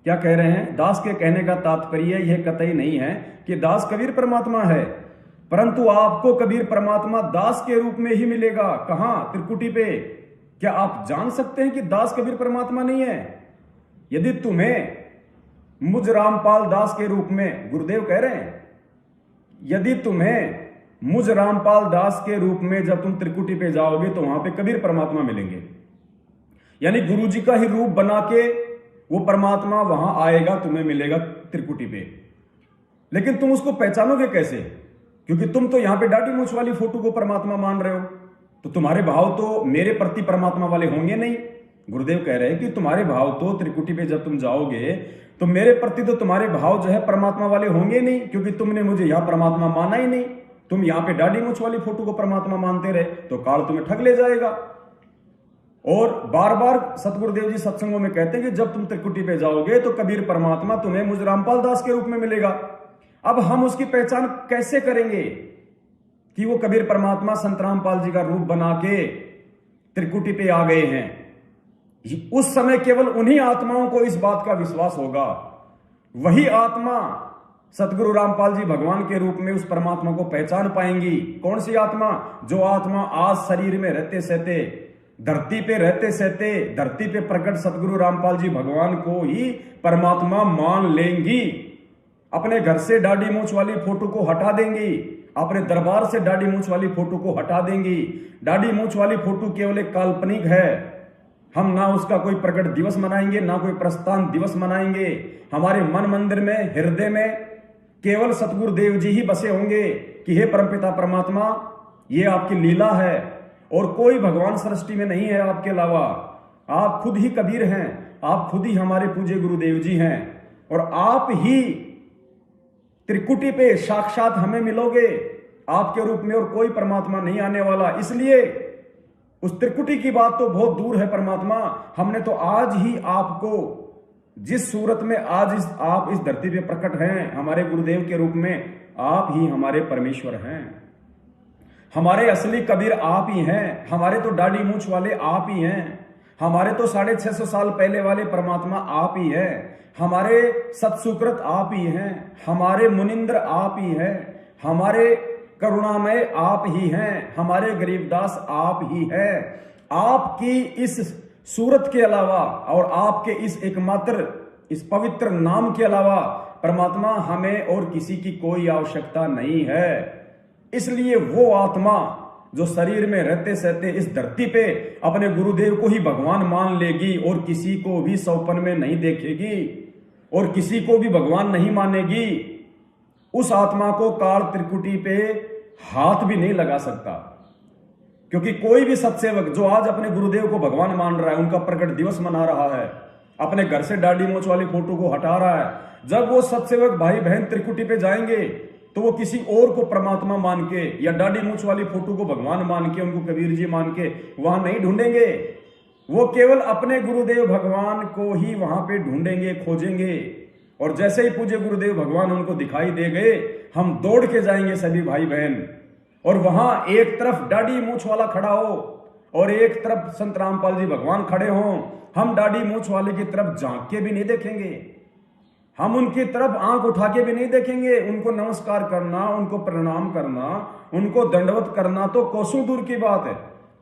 क्या कह रहे हैं? दास के कहने का तात्पर्य यह कतई नहीं है कि दास कबीर परमात्मा है, परंतु आपको कबीर परमात्मा दास के रूप में ही मिलेगा। कहां? त्रिकुटी पे। क्या आप जान सकते हैं कि दास कबीर परमात्मा नहीं है? यदि तुम्हें मुझ रामपाल दास के रूप में, गुरुदेव कह रहे हैं, यदि तुम्हें मुझ रामपाल दास के रूप में जब तुम त्रिकुटी पे जाओगे तो वहां पे कबीर परमात्मा मिलेंगे, यानी गुरु जी का ही रूप बना के वो परमात्मा वहां आएगा, तुम्हें मिलेगा त्रिकुटी पे। लेकिन तुम उसको पहचानोगे कैसे? क्योंकि तुम तो यहां पे दाढ़ी मूंछ वाली फोटो को परमात्मा मान रहे हो, तो तुम्हारे भाव तो मेरे प्रति परमात्मा वाले होंगे नहीं। गुरुदेव कह रहे हैं कि तुम्हारे भाव तो त्रिकुटी पे जब तुम जाओगे तो मेरे प्रति तो तुम्हारे भाव जो है परमात्मा वाले होंगे नहीं, क्योंकि तुमने मुझे यहां परमात्मा माना ही नहीं। तुम यहां पे दाढ़ी मूंछ वाली फोटो को परमात्मा मानते रहे तो काल तुम्हें ठग ले जाएगा। और बार बार सतगुरुदेव जी सत्संगों में कहते हैं कि जब तुम त्रिकुटी पे जाओगे तो कबीर परमात्मा तुम्हें मुझ रामपाल दास के रूप में मिलेगा। अब हम उसकी पहचान कैसे करेंगे कि वो कबीर परमात्मा संत रामपाल जी का रूप बना के त्रिकुटी पे आ गए हैं। उस समय केवल उन्हीं आत्माओं को इस बात का विश्वास होगा। वही आत्मा सतगुरु रामपाल जी भगवान के रूप में उस परमात्मा को पहचान पाएंगी। कौन सी आत्मा? जो आत्मा आज शरीर में रहते सहते, धरती पे रहते सहते, धरती पे प्रकट सतगुरु रामपाल जी भगवान को ही परमात्मा मान लेंगी। अपने घर से दाढ़ी मूंछ वाली फोटो को हटा देंगी, अपने दरबार से दाढ़ी मूंछ वाली फोटो को हटा देंगी। दाढ़ी मूंछ वाली फोटो केवल एक काल्पनिक है। हम ना उसका कोई प्रकट दिवस मनाएंगे, ना कोई प्रस्थान दिवस मनाएंगे। हमारे मन मंदिर में, हृदय में केवल सतगुरु देव जी ही बसे होंगे कि हे परमपिता परमात्मा, ये आपकी लीला है और कोई भगवान सृष्टि में नहीं है आपके अलावा। आप खुद ही कबीर हैं, आप खुद ही हमारे पूज्य गुरुदेव जी हैं और आप ही त्रिकुटी पे साक्षात हमें मिलोगे आपके रूप में, और कोई परमात्मा नहीं आने वाला। इसलिए उस त्रिकुटी की बात तो बहुत दूर है परमात्मा। हमने तो आज ही आपको जिस सूरत में आज आप इस धरती पे प्रकट हैं हमारे गुरुदेव के रूप में, आप ही हमारे परमेश्वर हैं। हमारे असली कबीर आप ही हैं। हमारे तो दाढ़ी मूंछ वाले आप ही हैं। हमारे तो 650 साल पहले वाले परमात्मा आप ही हैं। हमारे सत्सुकृत आप ही हैं। हमारे मुनिंद्र आप ही हैं। हमारे करुणामय आप ही हैं। हमारे गरीबदास आप ही हैं। आपकी इस सूरत के अलावा और आपके इस एकमात्र इस पवित्र नाम के अलावा परमात्मा हमें और किसी की कोई आवश्यकता नहीं है। इसलिए वो आत्मा जो शरीर में रहते सहते इस धरती पे अपने गुरुदेव को ही भगवान मान लेगी और किसी को भी सौपन में नहीं देखेगी और किसी को भी भगवान नहीं मानेगी, उस आत्मा को काल त्रिकुटी पे हाथ भी नहीं लगा सकता। क्योंकि कोई भी सत्सेवक जो आज अपने गुरुदेव को भगवान मान रहा है, उनका प्रकट दिवस मना रहा है, अपने घर से दाढ़ी मूंछ वाली फोटो को हटा रहा है, जब वो सत्सेवक भाई बहन त्रिकुटी पे जाएंगे तो वो किसी और को परमात्मा मान के या दाढ़ी मूंछ वाली फोटो को भगवान मान के, उनको कबीर जी मान के वहां नहीं ढूंढेंगे। वो केवल अपने गुरुदेव भगवान को ही वहां पे ढूंढेंगे, खोजेंगे। और जैसे ही पूज्य गुरुदेव भगवान उनको दिखाई दे गए, हम दौड़ के जाएंगे सभी भाई बहन, और वहां एक तरफ दाढ़ी मूंछ वाला खड़ा हो और एक तरफ संत रामपाल जी भगवान खड़े हों। हम दाढ़ी मूंछ वाले की तरफ झांक के भी नहीं देखेंगे, हम उनकी तरफ आंख उठा के भी नहीं देखेंगे। उनको नमस्कार करना, उनको प्रणाम करना, उनको दंडवत करना तो कोसों दूर की बात है।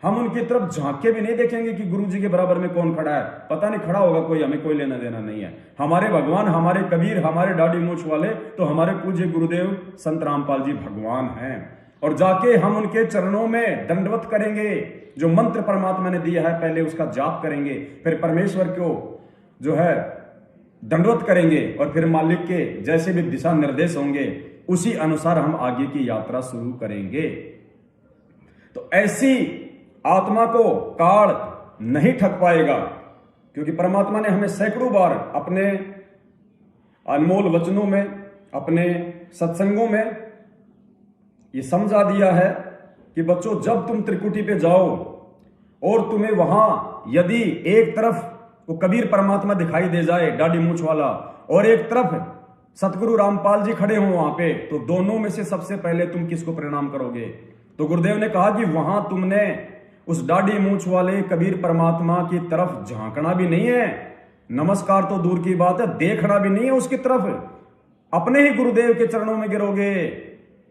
हम उनकी तरफ झांक के भी नहीं देखेंगे कि गुरु जी के बराबर में कौन खड़ा है। पता नहीं खड़ा होगा कोई, हमें कोई लेना देना नहीं है। हमारे भगवान, हमारे कबीर, हमारे दाढ़ी मूंछ वाले तो हमारे पूज्य गुरुदेव संत रामपाल जी भगवान हैं। और जाके हम उनके चरणों में दंडवत करेंगे। जो मंत्र परमात्मा ने दिया है पहले उसका जाप करेंगे, फिर परमेश्वर को जो है दंडवत करेंगे और फिर मालिक के जैसे भी दिशा निर्देश होंगे उसी अनुसार हम आगे की यात्रा शुरू करेंगे। तो ऐसी आत्मा को काल नहीं ठग पाएगा, क्योंकि परमात्मा ने हमें सैकड़ों बार अपने अनमोल वचनों में, अपने सत्संगों में ये समझा दिया है कि बच्चों, जब तुम त्रिकुटी पे जाओ और तुम्हें वहां यदि एक तरफ वो कबीर परमात्मा दिखाई दे जाए दाढ़ी मूंछ वाला और एक तरफ सतगुरु रामपाल जी खड़े हों वहां पे, तो दोनों में से सबसे पहले तुम किसको प्रणाम करोगे? तो गुरुदेव ने कहा कि वहां तुमने उस दाढ़ी मूंछ वाले कबीर परमात्मा की तरफ झांकना भी नहीं है, नमस्कार तो दूर की बात है, देखना भी नहीं है उसकी तरफ, अपने ही गुरुदेव के चरणों में गिरोगे।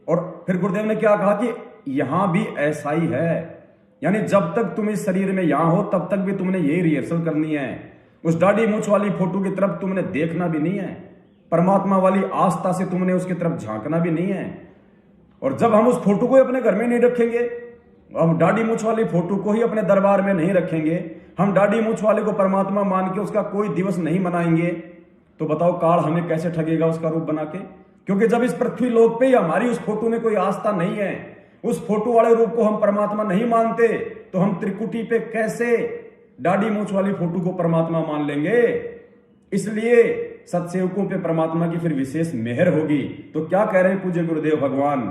और फिर गुरुदेव ने क्या कहा कि यहां भी ऐसा ही है, यानी जब तक तुम इस शरीर में यहां हो तब तक भी तुमने यही रिहर्सल करनी है। उस दाढ़ी मूंछ वाली फोटो की तरफ तुमने देखना भी नहीं है, परमात्मा वाली आस्था से तुमने उसकी तरफ झांकना भी नहीं है। और जब हम उस फोटो को अपने घर में नहीं रखेंगे, हम दाढ़ी मूंछ वाली फोटो को ही अपने दरबार में नहीं रखेंगे, हम दाढ़ी मूंछ वाले को परमात्मा मान के उसका कोई दिवस नहीं मनाएंगे, तो बताओ काल हमें कैसे ठगेगा उसका रूप बना के? क्योंकि जब इस पृथ्वी लोक पे हमारी उस फोटो में कोई आस्था नहीं है, उस फोटो वाले रूप को हम परमात्मा नहीं मानते, तो हम त्रिकुटी पे कैसे दाढ़ी मूंछ वाली फोटो को परमात्मा मान लेंगे? इसलिए सत्सेवकों पे परमात्मा की फिर विशेष मेहर होगी। तो क्या कह रहे हैं पूज्य गुरुदेव भगवान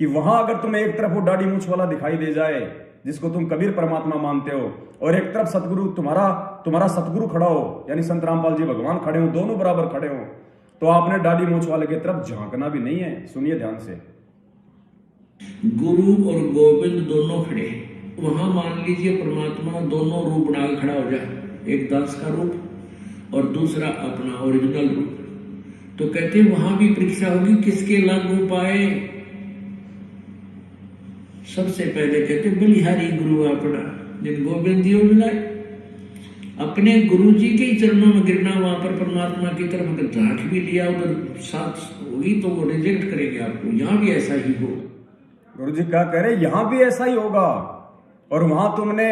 कि वहां अगर तुम्हें एक तरफ वो दाढ़ी मूंछ वाला दिखाई दे जाए जिसको तुम कबीर परमात्मा मानते हो, और एक तरफ सतगुरु तुम्हारा सतगुरु खड़ा हो, यानी संत रामपाल जी भगवान खड़े हो, दोनों बराबर खड़े हो, तो आपने दाढ़ी मूंछ वाले की तरफ झांकना भी नहीं है। सुनिए ध्यान से, गुरु और गोविंद दोनों खड़े, वहां मान लीजिए परमात्मा दोनों रूप बना के खड़ा हो जाए, एक दास का रूप और दूसरा अपना ओरिजिनल रूप। तो कहते वहां भी परीक्षा होगी, किसके लागू पाए। सबसे पहले कहते बलिहारी गुरु अपना, जिन गोविंद दियो मिलाए। अपने गुरु जी के ही चरणों में गिरना, वहां पर परमात्मा की तरफ अगर झांक भी लिया उधर साथ होगी तो वो रिजेक्ट करेंगे आपको। यहां भी ऐसा ही हो। गुरु जी क्या कह रहे, यहां भी ऐसा ही होगा। और वहां तुमने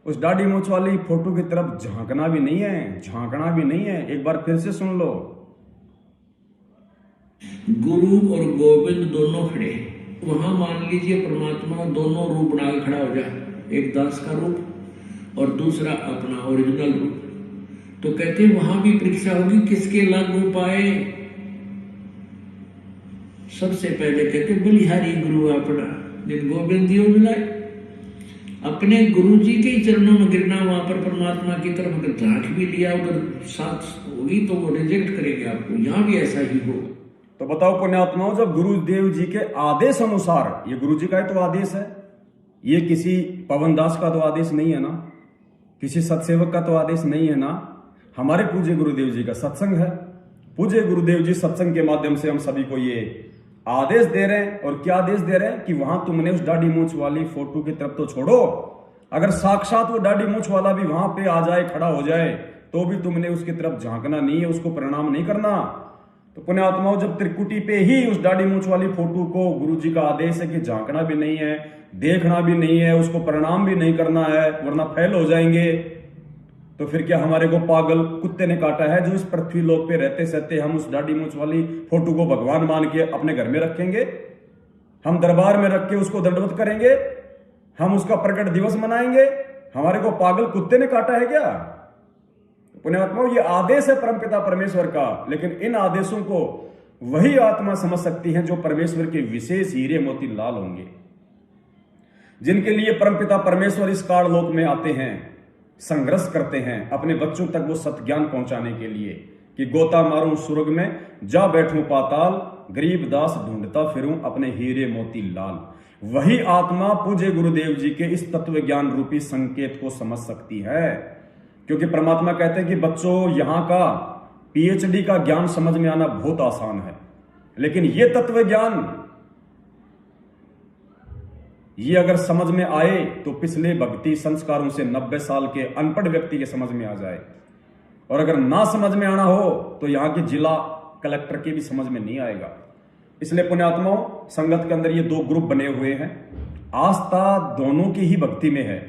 उस दाढ़ी मूंछ वाली फोटो की तरफ झांकना भी नहीं है, झांकना भी नहीं है। एक बार फिर से सुन लो। गुरु और गोविंद दोनों खड़े, वहां मान लीजिए परमात्मा दोनों रूप बना के खड़ा हो जाए, एक दास का रूप और दूसरा अपना ओरिजिनल रूप। तो कहते वहां भी परीक्षा होगी, किसके लागू पाए। सबसे पहले कहते बलिहारी गुरु अपना, जिन गोविंद दियो मिलाए। अपने गुरु जी के ही चरणों में गिरना, वहां पर परमात्मा की तरफ अगर झांक भी लिया उधर साथ होगी तो वो रिजेक्ट करेंगे आपको। यहां भी ऐसा ही हो। तो बताओ पुण्यात्माओं, जब गुरुदेव जी के आदेश अनुसार, ये गुरु जी का ही तो आदेश है, ये किसी पवन दास का तो आदेश नहीं है ना, किसी सत्सेवक का तो आदेश नहीं है ना, हमारे पूज्य गुरुदेव जी का सत्संग है। पूज्य गुरुदेव जी सत्संग के माध्यम से हम सभी को ये आदेश दे रहे हैं। और क्या आदेश दे रहे हैं कि वहां तुमने उस दाढ़ी मूंछ वाली फोटो की तरफ तो छोड़ो, अगर साक्षात वो दाढ़ी मूंछ वाला भी वहां पे आ जाए, खड़ा हो जाए, तो भी तुमने उसकी तरफ झांकना नहीं है, उसको प्रणाम नहीं करना। तो पुण्यात्माओं, जब त्रिकुटी पे ही उस दाढ़ी मूंछ वाली फोटो को गुरु जी का आदेश है कि झांकना भी नहीं है, देखना भी नहीं है, उसको प्रणाम भी नहीं करना है, वरना फेल हो जाएंगे, तो फिर क्या हमारे को पागल कुत्ते ने काटा है जो इस पृथ्वी लोक पे रहते सहते हम उस दाढ़ी मूंछ वाली फोटो को भगवान मान के अपने घर में रखेंगे, हम दरबार में रख के उसको दंडवत करेंगे, हम उसका प्रकट दिवस मनाएंगे? हमारे को पागल कुत्ते ने काटा है क्या? पुण्यात्माओं, ये आदेश है परमपिता परमेश्वर का, लेकिन इन आदेशों को वही आत्मा समझ सकती है जो परमेश्वर के विशेष हीरे मोती लाल होंगे, जिनके लिए परमपिता परमेश्वर इस काल लोक में आते हैं, संघर्ष करते हैं अपने बच्चों तक वो सत्य ज्ञान पहुंचाने के लिए कि गोता मारूं स्वर्ग में, जा बैठूं पाताल, गरीब दास ढूंढता फिरूं अपने हीरे मोती लाल। वही आत्मा पूज्य गुरुदेव जी के इस तत्व ज्ञान रूपी संकेत को समझ सकती है, क्योंकि परमात्मा कहते हैं कि बच्चों, यहां का पीएचडी का ज्ञान समझ में आना बहुत आसान है, लेकिन ये तत्व ज्ञान ये अगर समझ में आए तो पिछले भक्ति संस्कारों से 90 साल के अनपढ़ व्यक्ति के समझ में आ जाए, और अगर ना समझ में आना हो तो यहां के जिला कलेक्टर के भी समझ में नहीं आएगा। इसलिए पुण्यात्माओं, संगत के अंदर ये दो ग्रुप बने हुए हैं। आस्था दोनों की ही भक्ति में है,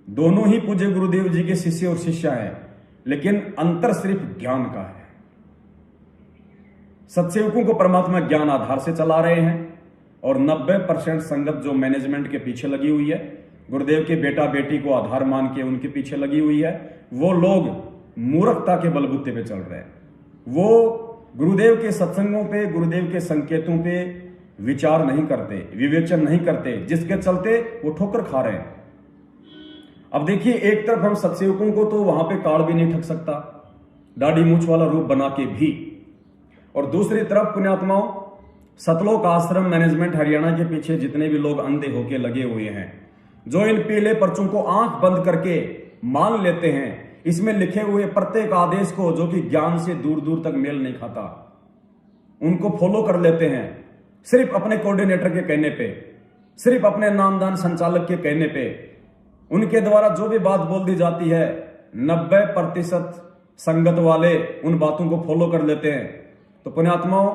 दोनों ही पूज्य गुरुदेव जी के शिष्य और शिष्या हैं, लेकिन अंतर सिर्फ ज्ञान का है। सत्सेवकों को परमात्मा ज्ञान आधार से चला रहे हैं, और 90% संगत जो मैनेजमेंट के पीछे लगी हुई है, गुरुदेव के बेटा बेटी को आधार मान के उनके पीछे लगी हुई है, वो लोग मूर्खता के बलबूते पे चल रहे हैं। वो गुरुदेव के सत्संगों पे, गुरुदेव के संकेतों पे विचार नहीं करते, विवेचन नहीं करते, जिसके चलते वो ठोकर खा रहे हैं। अब देखिए, एक तरफ हम सत्सेवकों को तो वहां पे काल भी नहीं ठग सकता, दाढ़ी मूंछ वाला रूप बना के भी, और दूसरी तरफ पुण्यात्माओं, सतलोक आश्रम मैनेजमेंट हरियाणा के पीछे जितने भी लोग अंधे होके लगे हुए हैं, जो इन पीले पर्चों को आंख बंद करके मान लेते हैं, इसमें लिखे हुए प्रत्येक आदेश को, जो कि ज्ञान से दूर दूर तक मेल नहीं खाता, उनको फॉलो कर लेते हैं सिर्फ अपने कोऑर्डिनेटर के कहने पे, सिर्फ अपने नामदान संचालक के कहने पे। उनके द्वारा जो भी बात बोल दी जाती है, 90% संगत वाले उन बातों को फॉलो कर लेते हैं। तो पुण्यात्माओं,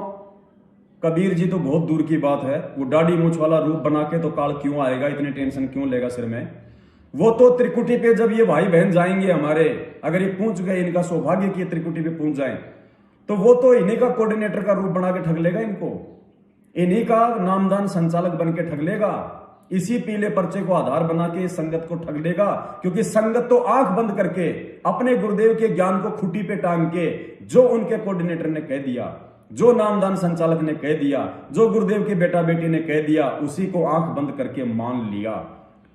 कबीर जी तो बहुत दूर की बात है, वो दाढ़ी मूंछ वाला रूप बना के तो काल क्यों आएगा, इतनी टेंशन क्यों लेगा सिर में। वो तो त्रिकुटी पे जब ये भाई बहन जाएंगे हमारे, अगर ये पहुंच गए, इनका सौभाग्य कि त्रिकुटी पे पहुंच जाए, तो वो तो इन्हीं का कोऑर्डिनेटर का रूप बना के ठग लेगा, इनको इन्हीं का नामदान संचालक बन के ठग लेगा, इसी पीले पर्चे को आधार बना के संगत को ठग लेगा। क्योंकि संगत तो आंख बंद करके अपने गुरुदेव के ज्ञान को खूंटी पे टांग के, जो उनके कोऑर्डिनेटर ने कह दिया, जो नामदान संचालक ने कह दिया, जो गुरुदेव के बेटा बेटी ने कह दिया, उसी को आंख बंद करके मान लिया।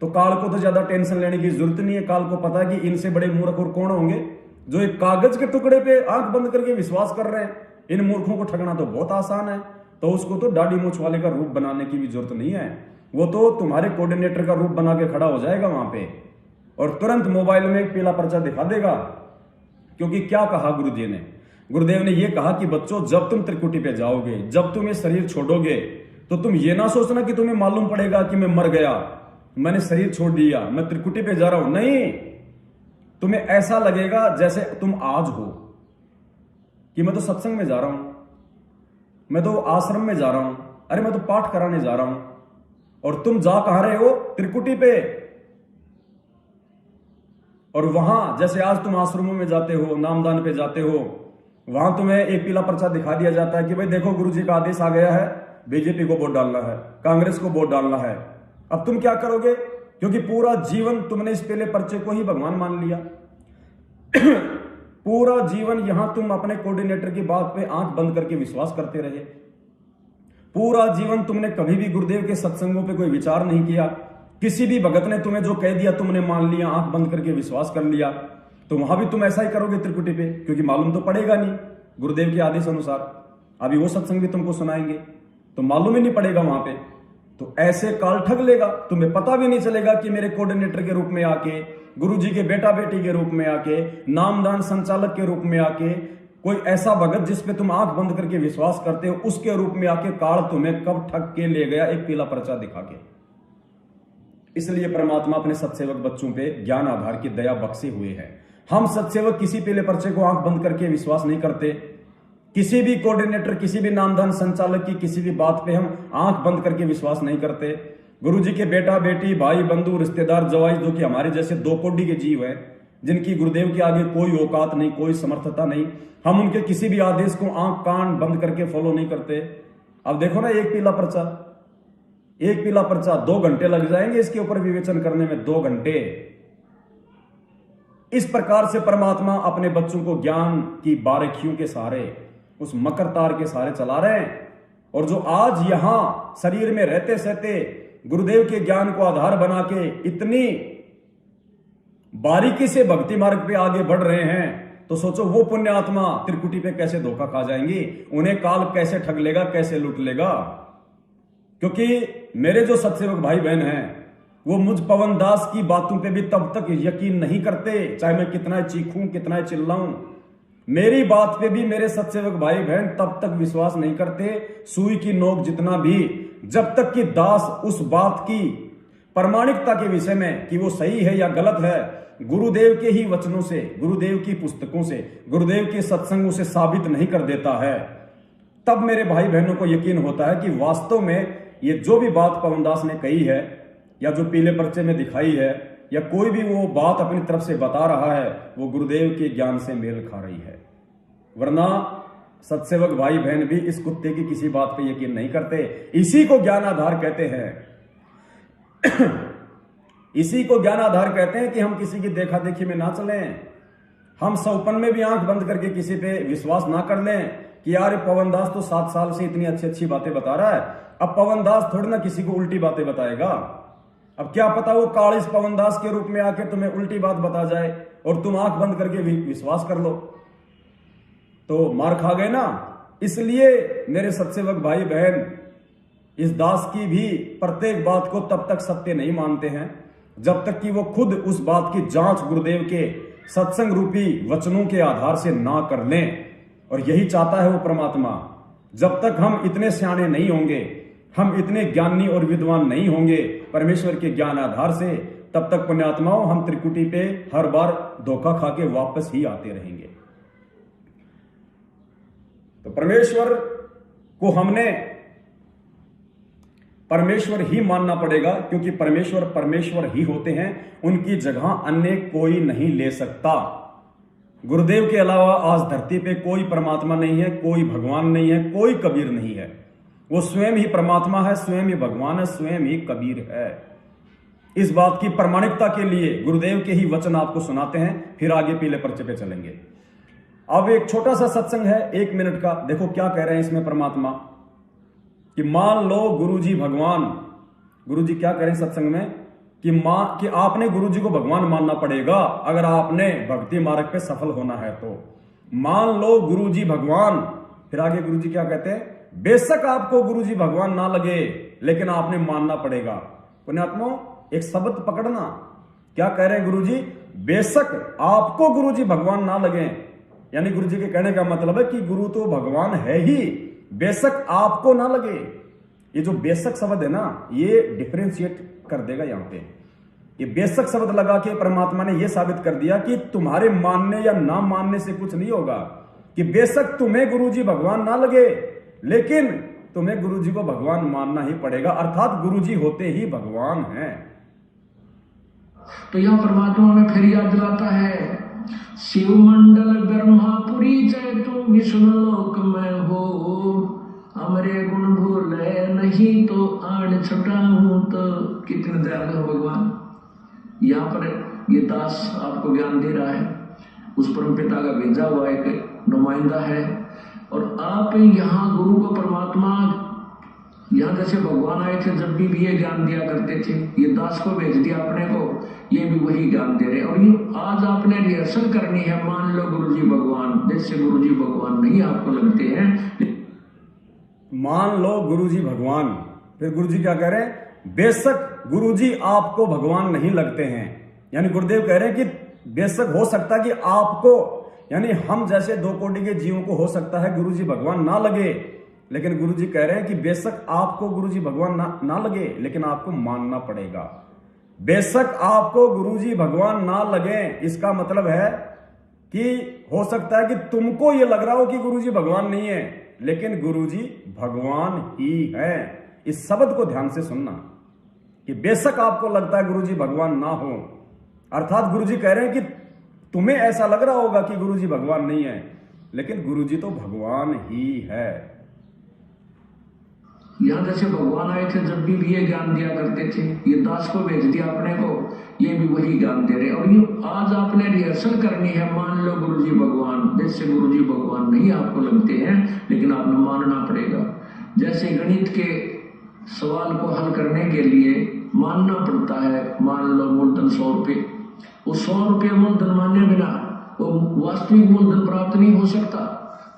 तो काल को तो ज्यादा टेंशन लेने की जरूरत नहीं है। काल को पता है कि इनसे बड़े मूर्ख और कौन होंगे, जो एक कागज के टुकड़े पे आंख बंद करके विश्वास कर रहे हैं। इन मूर्खों को ठगना तो बहुत आसान है। तो उसको तो दाढ़ी मूंछ वाले का रूप बनाने की भी जरूरत नहीं है। वो तो तुम्हारे कोऑर्डिनेटर का रूप बना के खड़ा हो जाएगा वहां पे और तुरंत मोबाइल में एक पीला पर्चा दिखा देगा। क्योंकि क्या कहा गुरुजी ने? गुरुदेव ने यह कहा कि बच्चों, जब तुम त्रिकुटी पे जाओगे, जब तुम ये शरीर छोड़ोगे, तो तुम ये ना सोचना कि तुम्हें मालूम पड़ेगा कि मैं मर गया, मैंने शरीर छोड़ दिया, मैं त्रिकुटी पे जा रहा हूं। नहीं, तुम्हें ऐसा लगेगा जैसे तुम आज हो कि मैं तो सत्संग में जा रहा हूं, मैं तो आश्रम में जा रहा हूं, अरे मैं तो पाठ कराने जा रहा हूं। और तुम जा कहां रहे हो? त्रिकुटी पे। और वहां जैसे आज तुम आश्रमों में जाते हो, नामदान पे जाते हो, वहां तुम्हें एक पीला पर्चा दिखा दिया जाता है कि भाई देखो, गुरुजी का आदेश आ गया है, बीजेपी को वोट डालना है, कांग्रेस को वोट डालना है। अब तुम क्या करोगे? क्योंकि पूरा जीवन तुमने इस पीले पर्चे को ही भगवान मान लिया। पूरा जीवन यहां तुम अपने कोऑर्डिनेटर की बात पे आंख बंद करके विश्वास करते रहे। पूरा जीवन तुमने कभी भी गुरुदेव के सत्संगों पे कोई विचार नहीं किया। किसी भी भगत ने तुम्हें जो कह दिया तुमने मान लिया, आंख बंद करके विश्वास कर लिया। तो वहां भी तुम ऐसा ही करोगे त्रिकुटी पे, क्योंकि मालूम तो पड़ेगा नहीं गुरुदेव के आदेश अनुसार। अभी वो सत्संग भी तुमको सुनाएंगे तो मालूम ही नहीं पड़ेगा वहां पे। तो ऐसे काल ठग लेगा, तुम्हें पता भी नहीं चलेगा कि मेरे कोऑर्डिनेटर के रूप में आके, गुरुजी के बेटा बेटी के रूप में आके, नामदान संचालक के रूप में आके, कोई ऐसा भगत जिस पे तुम आंख बंद करके विश्वास करते हो, उसके रूप में आके काल तुम्हें कब ठग के ले गया एक पीला पर्चा दिखा के। इसलिए परमात्मा अपने सत्सेवक बच्चों पे ज्ञान आधार की दया बख्शे हुए हैं। हम सत्सेवक किसी पीले पर्चे को आंख बंद करके विश्वास नहीं करते। किसी भी कोऑर्डिनेटर, किसी भी नामदान संचालक की किसी भी बात पे हम आंख बंद करके विश्वास नहीं करते। गुरुजी के बेटा बेटी, भाई बंधु, रिश्तेदार, जवाई, जो कि हमारे जैसे दो कोडी के जीव हैं, जिनकी गुरुदेव के आगे कोई औकात नहीं, कोई समर्थता नहीं, हम उनके किसी भी आदेश को आंख कान बंद करके फॉलो नहीं करते। अब देखो ना, एक पीला पर्चा 2 घंटे लग जाएंगे इसके ऊपर विवेचन करने में, 2 घंटे। इस प्रकार से परमात्मा अपने बच्चों को ज्ञान की बारीकियों के सहारे, उस मकर तार के सहारे चला रहे हैं। और जो आज यहां शरीर में रहते सहते गुरुदेव के ज्ञान को आधार बना के इतनी बारीकी से भक्ति मार्ग पे आगे बढ़ रहे हैं, तो सोचो वो पुण्य आत्मा त्रिकुटी पे कैसे धोखा खा जाएंगी, उन्हें काल कैसे ठग लेगा, कैसे लूट लेगा। क्योंकि मेरे जो सत्सेवक भाई बहन हैं, वो मुझ पवन दास की बातों पे भी तब तक यकीन नहीं करते, चाहे मैं कितना चीखूं, कितना चिल्लाऊं। मेरी बात पे भी मेरे सत्सेवक भाई बहन तब तक विश्वास नहीं करते, सुई की नोक जितना भी, जब तक कि दास उस बात की प्रामाणिकता के विषय में कि वो सही है या गलत है, गुरुदेव के ही वचनों से, गुरुदेव की पुस्तकों से, गुरुदेव के सत्संगों से साबित नहीं कर देता है, तब मेरे भाई बहनों को यकीन होता है कि वास्तव में ये जो भी बात पवनदास ने कही है, या जो पीले पर्चे में दिखाई है, या कोई भी वो बात अपनी तरफ से बता रहा है, वो गुरुदेव के ज्ञान से मेल खा रही है। वरना सत्सेवक भाई बहन भी इस कुत्ते की किसी बात पे यकीन नहीं करते। इसी को ज्ञान आधार कहते हैं। इसी को ज्ञान आधार कहते हैं कि हम किसी की देखा देखी में ना चलें, हम सौपन में भी आंख बंद करके किसी पे विश्वास ना कर लें कि यार पवनदास तो 7 साल से इतनी अच्छी अच्छी बातें बता रहा है, अब पवनदास थोड़ी ना किसी को उल्टी बातें बताएगा। अब क्या पता वो काल इस पवनदास के रूप में आके तुम्हें उल्टी बात बता जाए और तुम आंख बंद करके विश्वास कर लो, तो मार खा गए ना। इसलिए मेरे सत्सेवक भाई बहन इस दास की भी प्रत्येक बात को तब तक सत्य नहीं मानते हैं जब तक कि वो खुद उस बात की जांच गुरुदेव के सत्संग रूपी वचनों के आधार से ना कर लें। और यही चाहता है वो परमात्मा। जब तक हम इतने सियाने नहीं होंगे, हम इतने ज्ञानी और विद्वान नहीं होंगे परमेश्वर के ज्ञान आधार से, तब तक पुण्यात्माओं हम त्रिकुटी पे हर बार धोखा खा के वापस ही आते रहेंगे। तो परमेश्वर को हमने परमेश्वर ही मानना पड़ेगा, क्योंकि परमेश्वर परमेश्वर ही होते हैं, उनकी जगह अन्य कोई नहीं ले सकता। गुरुदेव के अलावा आज धरती पे कोई परमात्मा नहीं है, कोई भगवान नहीं है, कोई कबीर नहीं है। वो स्वयं ही परमात्मा है, स्वयं ही भगवान है, स्वयं ही कबीर है। इस बात की प्रामाणिकता के लिए गुरुदेव के ही वचन आपको सुनाते हैं, फिर आगे पीले पर्चे पे चलेंगे। अब एक छोटा सा सत्संग है 1 मिनट का, देखो क्या कह रहे हैं इसमें परमात्मा कि मान लो गुरुजी भगवान, गुरुजी क्या कह रहे हैं सत्संग में कि आपने गुरुजी को भगवान मानना पड़ेगा अगर आपने भक्ति मार्ग पे सफल होना है। तो मान लो गुरुजी भगवान, फिर आगे गुरुजी क्या कहते हैं, बेशक आपको गुरुजी भगवान ना लगे, लेकिन आपने मानना पड़ेगा। पुण्यात्माओं, एक शब्द पकड़ना, क्या कह रहे हैं गुरुजी? बेशक आपको गुरुजी भगवान ना लगे, यानी गुरुजी के कहने का मतलब है कि गुरु तो भगवान है ही, बेशक आपको ना लगे। ये जो बेशक शब्द है ना, ये डिफरेंशिएट कर देगा यहां पे। ये बेशक शब्द लगा के परमात्मा ने यह साबित कर दिया कि तुम्हारे मानने या ना मानने से कुछ नहीं होगा, कि बेशक तुम्हें गुरुजी भगवान ना लगे, लेकिन तुम्हें गुरुजी को भगवान मानना ही पड़ेगा, अर्थात गुरुजी होते ही भगवान हैं। तो यह परमात्मा में फिर याद दिलाता है, शिव मंडल ब्रह्मापुरी जय तुम विष्णु लोक में हो, हमरे गुण भूले नहीं तो आण छुटाऊं। तो कितने दयालु है भगवान। यहाँ पर ये दास आपको ज्ञान दे रहा है, उस परम पिता का भेजा हुआ एक नुमाइंदा है, और आप यहाँ गुरु को परमात्मा, यहाँ जैसे भगवान आए थे जब भी ये ज्ञान दिया करते थे, ये दास को भेज दिया अपने को, ये भी वही ज्ञान दे रहे। और ये आज आपने रिहर्सल करनी है, मान लो गुरुजी भगवान, जैसे गुरुजी भगवान नहीं आपको लगते हैं, मान लो गुरुजी भगवान। फिर गुरुजी क्या कह रहे हैं? बेशक गुरुजी आपको भगवान नहीं लगते हैं, यानी गुरुदेव कह रहे हैं कि बेशक हो सकता है कि आपको, यानी हम जैसे दो कोटि के जीवों को हो सकता है गुरुजी भगवान ना लगे, लेकिन गुरुजी कह रहे हैं कि बेशक आपको गुरुजी भगवान ना लगे, लेकिन आपको मानना पड़ेगा। बेशक आपको गुरुजी भगवान ना लगे, इसका मतलब है कि हो सकता है कि तुमको ये लग रहा हो कि गुरुजी भगवान नहीं है, लेकिन गुरुजी भगवान ही है। इस शब्द को ध्यान से सुनना कि बेशक आपको लगता है गुरुजी भगवान ना हो, अर्थात गुरुजी कह रहे हैं कि तुम्हें ऐसा लग रहा होगा कि गुरुजी भगवान नहीं है, लेकिन गुरुजी तो भगवान ही है। यहाँ जैसे भगवान आए थे जब भी ये ज्ञान दिया करते थे, ये दास को भेज दिया अपने को, ये भी वही ज्ञान दे रहे। और ये आज आपने रिहर्सल करनी है, मान लो गुरुजी भगवान, जैसे गुरुजी भगवान नहीं आपको लगते हैं, लेकिन आपने मानना पड़ेगा। जैसे गणित के सवाल को हल करने के लिए मानना पड़ता है, मान लो मूलधन 100 रुपये, वो 100 रुपये मूलधन माने बिना वो वास्तविक मूलधन प्राप्त नहीं हो सकता।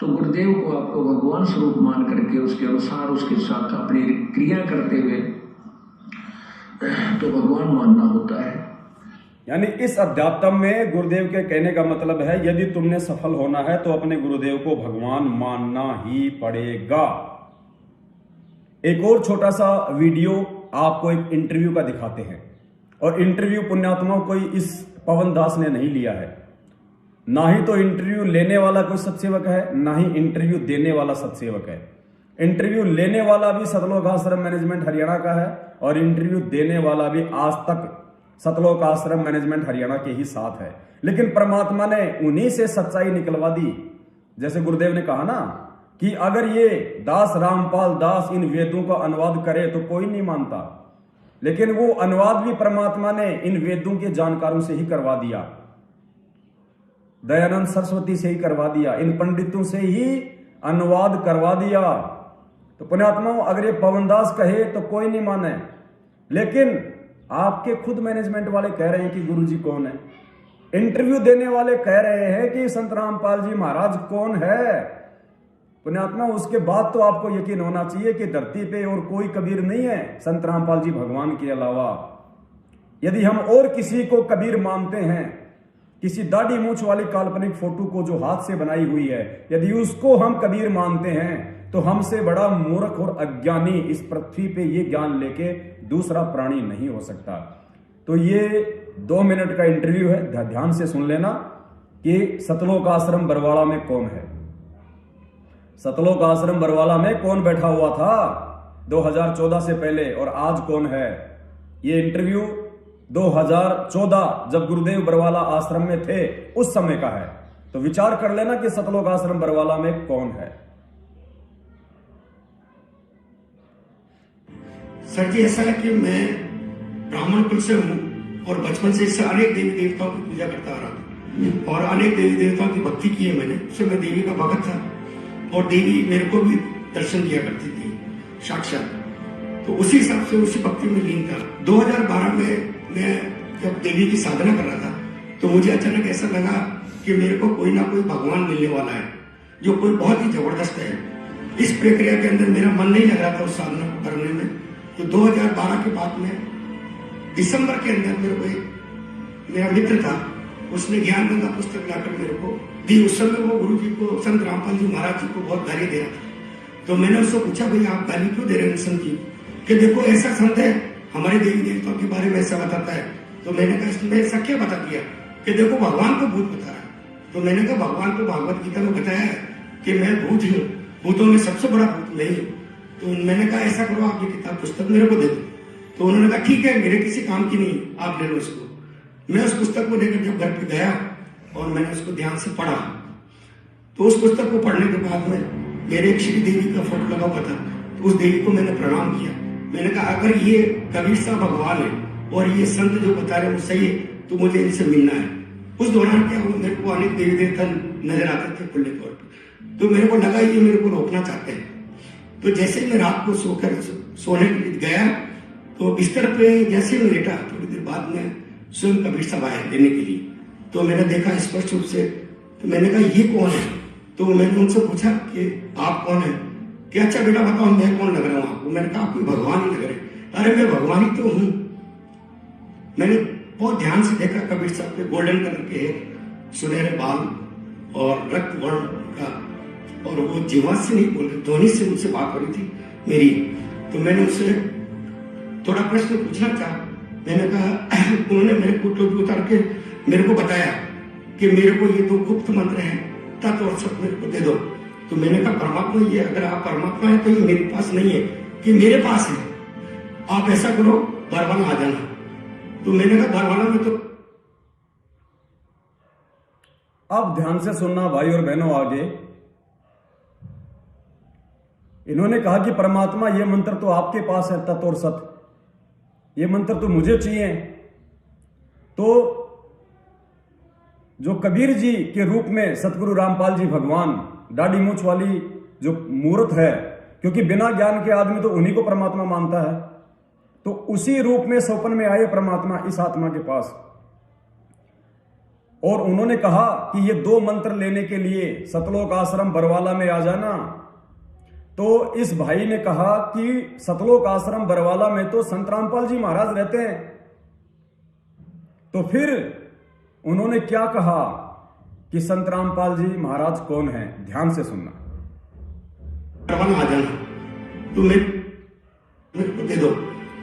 तो गुरुदेव को आपको भगवान स्वरूप मान करके उसके अनुसार उसके साथ अपनी क्रिया करते हुए तो भगवान मानना होता है। यानी इस अध्यात्म में गुरुदेव के कहने का मतलब है, यदि तुमने सफल होना है तो अपने गुरुदेव को भगवान मानना ही पड़ेगा। एक और छोटा सा वीडियो आपको एक इंटरव्यू का दिखाते हैं, और इंटरव्यू पुण्यात्माओं कोई इस पवन दास ने नहीं लिया है, ना ही तो इंटरव्यू लेने वाला कोई सत्सेवक है, ना ही इंटरव्यू देने वाला सत्सेवक है। इंटरव्यू लेने वाला भी सतलोक आश्रम मैनेजमेंट हरियाणा का है, और इंटरव्यू देने वाला भी आज तक सतलोक आश्रम मैनेजमेंट हरियाणा के ही साथ है। लेकिन परमात्मा ने उन्हीं से सच्चाई निकलवा दी। जैसे गुरुदेव ने कहा ना कि अगर ये दास रामपाल दास इन वेदों का अनुवाद करे तो कोई नहीं मानता, लेकिन वो अनुवाद भी परमात्मा ने इन वेदों के जानकारों से ही करवा दिया, दयानंद सरस्वती से ही करवा दिया, इन पंडितों से ही अनुवाद करवा दिया। तो पुण्यात्माओं, अगर ये पवनदास कहे तो कोई नहीं माने, लेकिन आपके खुद मैनेजमेंट वाले कह रहे हैं कि गुरुजी कौन है, इंटरव्यू देने वाले कह रहे हैं कि संत रामपाल जी महाराज कौन है। पुण्यात्मा, उसके बाद तो आपको यकीन होना चाहिए कि धरती पे और कोई कबीर नहीं है संत रामपाल जी भगवान के अलावा। यदि हम और किसी को कबीर मानते हैं, किसी दाढ़ी मूंछ वाली काल्पनिक फोटो को जो हाथ से बनाई हुई है, यदि उसको हम कबीर मानते हैं, तो हमसे बड़ा मूर्ख और अज्ञानी इस पृथ्वी पे ये ज्ञान लेके दूसरा प्राणी नहीं हो सकता। तो ये 2 मिनट का इंटरव्यू है, ध्यान से सुन लेना कि सतलोक आश्रम बरवाड़ा में कौन है। सतलोक आश्रम बरवाड़ा में कौन बैठा हुआ था 2014 से पहले, और आज कौन है। ये इंटरव्यू 2014 जब गुरुदेव बरवाला आश्रम में थे उस समय का है। तो विचार कर लेना कि सतलोक आश्रम बरवाला में कौन है। सर जी, ऐसा है कि मैं ब्राह्मण कुल से हूँ और बचपन से इससे अनेक देवी देवताओं की पूजा करता आ रहा था और अनेक देवी देवताओं की भक्ति की है मैंने। उससे मैं देवी का भक्त था और देवी मेरे को भी दर्शन दिया करती थी साक्षात। तो उसी हिसाब से उसी भक्ति में लीन था। 2012 में मैं जब देवी की साधना कर रहा था तो मुझे अचानक ऐसा लगा कि मेरे को कोई ना कोई भगवान मिलने वाला है जो कोई बहुत ही जबरदस्त है। इस प्रक्रिया के अंदर मेरा मन नहीं लग रहा था उस साधना को करने में। तो 2012 के बाद में दिसंबर के अंदर मेरे को एक मेरा मित्र था, उसने ज्ञान गंगा पुस्तक लाकर मेरे को दी। उस समय वो गुरु जी को, संत रामपाल जी महाराज जी को बहुत गाली दे रहा था। तो मैंने उसको पूछा, भाई आप गाली क्यों दे रहे हैं संत जी कि देखो ऐसा संत है हमारे देवी देवताओं के बारे में ऐसा बताता है। तो मैंने कहा इसमें ऐसा क्या बता दिया कि देखो भगवान को भूत बता रहा है। तो मैंने कहा भगवान को भागवत गीता में बताया है कि मैं भूत हूँ, भूतों में सबसे बड़ा भूत मैं हूँ। तो मैंने कहा ऐसा करो आप ये किताब पुस्तक मेरे को दे दो। तो उन्होंने कहा ठीक है, मेरे किसी काम की नहीं, आप ले लो इसको। मैं उस पुस्तक को लेकर जब घर पे गया और मैंने उसको ध्यान से पढ़ा, तो उस पुस्तक को पढ़ने के बाद में मेरे एक श्री देवी का फोटो लगा हुआ था। तो उस देवी को मैंने प्रणाम किया। मैंने कहा अगर ये कबीर साहब भगवान है और ये संत जो बता रहे हैं वो सही है तो मुझे इनसे मिलना है। उस दौरान क्या हुआ, मेरे को अनेक देवी देवता नजर आते थे खुले तौर पर। तो मेरे को लगा ये मेरे को रोकना चाहते हैं। तो जैसे ही मैं रात को सोकर सोने के लिए गया तो बिस्तर पे जैसे मैं लेटा, थोड़ी देर बाद में स्वयं कबीर साहब आए लेने के लिए। तो मैंने देखा स्पष्ट रूप से। तो मैंने कहा ये कौन है? तो मैंने उनसे पूछा कि आप कौन है? कि अच्छा बेटा बताओ मैं कौन लग रहा हूँ आपको? मैंने कहा कोई भगवान ही लग रहे। अरे मैं भगवान ही तो हूँ। मैंने बहुत ध्यान से देखा कबीर साहब के गोल्डन कलर के सुनहरे बाल और रक्त वर्ण का, और वो जीवा से नहीं बोल रहे, ध्वनि से उनसे बात हो रही थी मेरी। तो मैंने उससे थोड़ा प्रश्न पूछना चाहा। मैंने कहा उन्होंने मेरे को टोपी उतार के मेरे को बताया कि मेरे को ये 2 गुप्त मंत्र हैं, तत्व और सत्य मेरे को दे दो। तो मैंने कहा परमात्मा ये, अगर आप परमात्मा है तो ये मेरे पास नहीं है कि मेरे पास है। आप ऐसा करो बरवाला आ जाना। तो मैंने कहा बरवाला में तो। अब ध्यान से सुनना भाई और बहनों। आगे इन्होंने कहा कि परमात्मा ये मंत्र तो आपके पास है, तत्व और सत्य, ये मंत्र तो मुझे चाहिए। तो जो कबीर जी के रूप में सतगुरु रामपाल जी भगवान, दाढ़ी मूछ वाली जो मूर्त है, क्योंकि बिना ज्ञान के आदमी तो उन्हीं को परमात्मा मानता है, तो उसी रूप में स्वप्न में आए परमात्मा इस आत्मा के पास। और उन्होंने कहा कि ये 2 मंत्र लेने के लिए सतलोक आश्रम बरवाला में आ जाना। तो इस भाई ने कहा कि सतलोक आश्रम बरवाला में तो संत रामपाल जी महाराज रहते हैं। तो फिर उन्होंने क्या कहा कि संत रामपाल जी महाराज कौन है? ध्यान से सुनना। बरवाला आ जाना। तो मेरे को दे दो।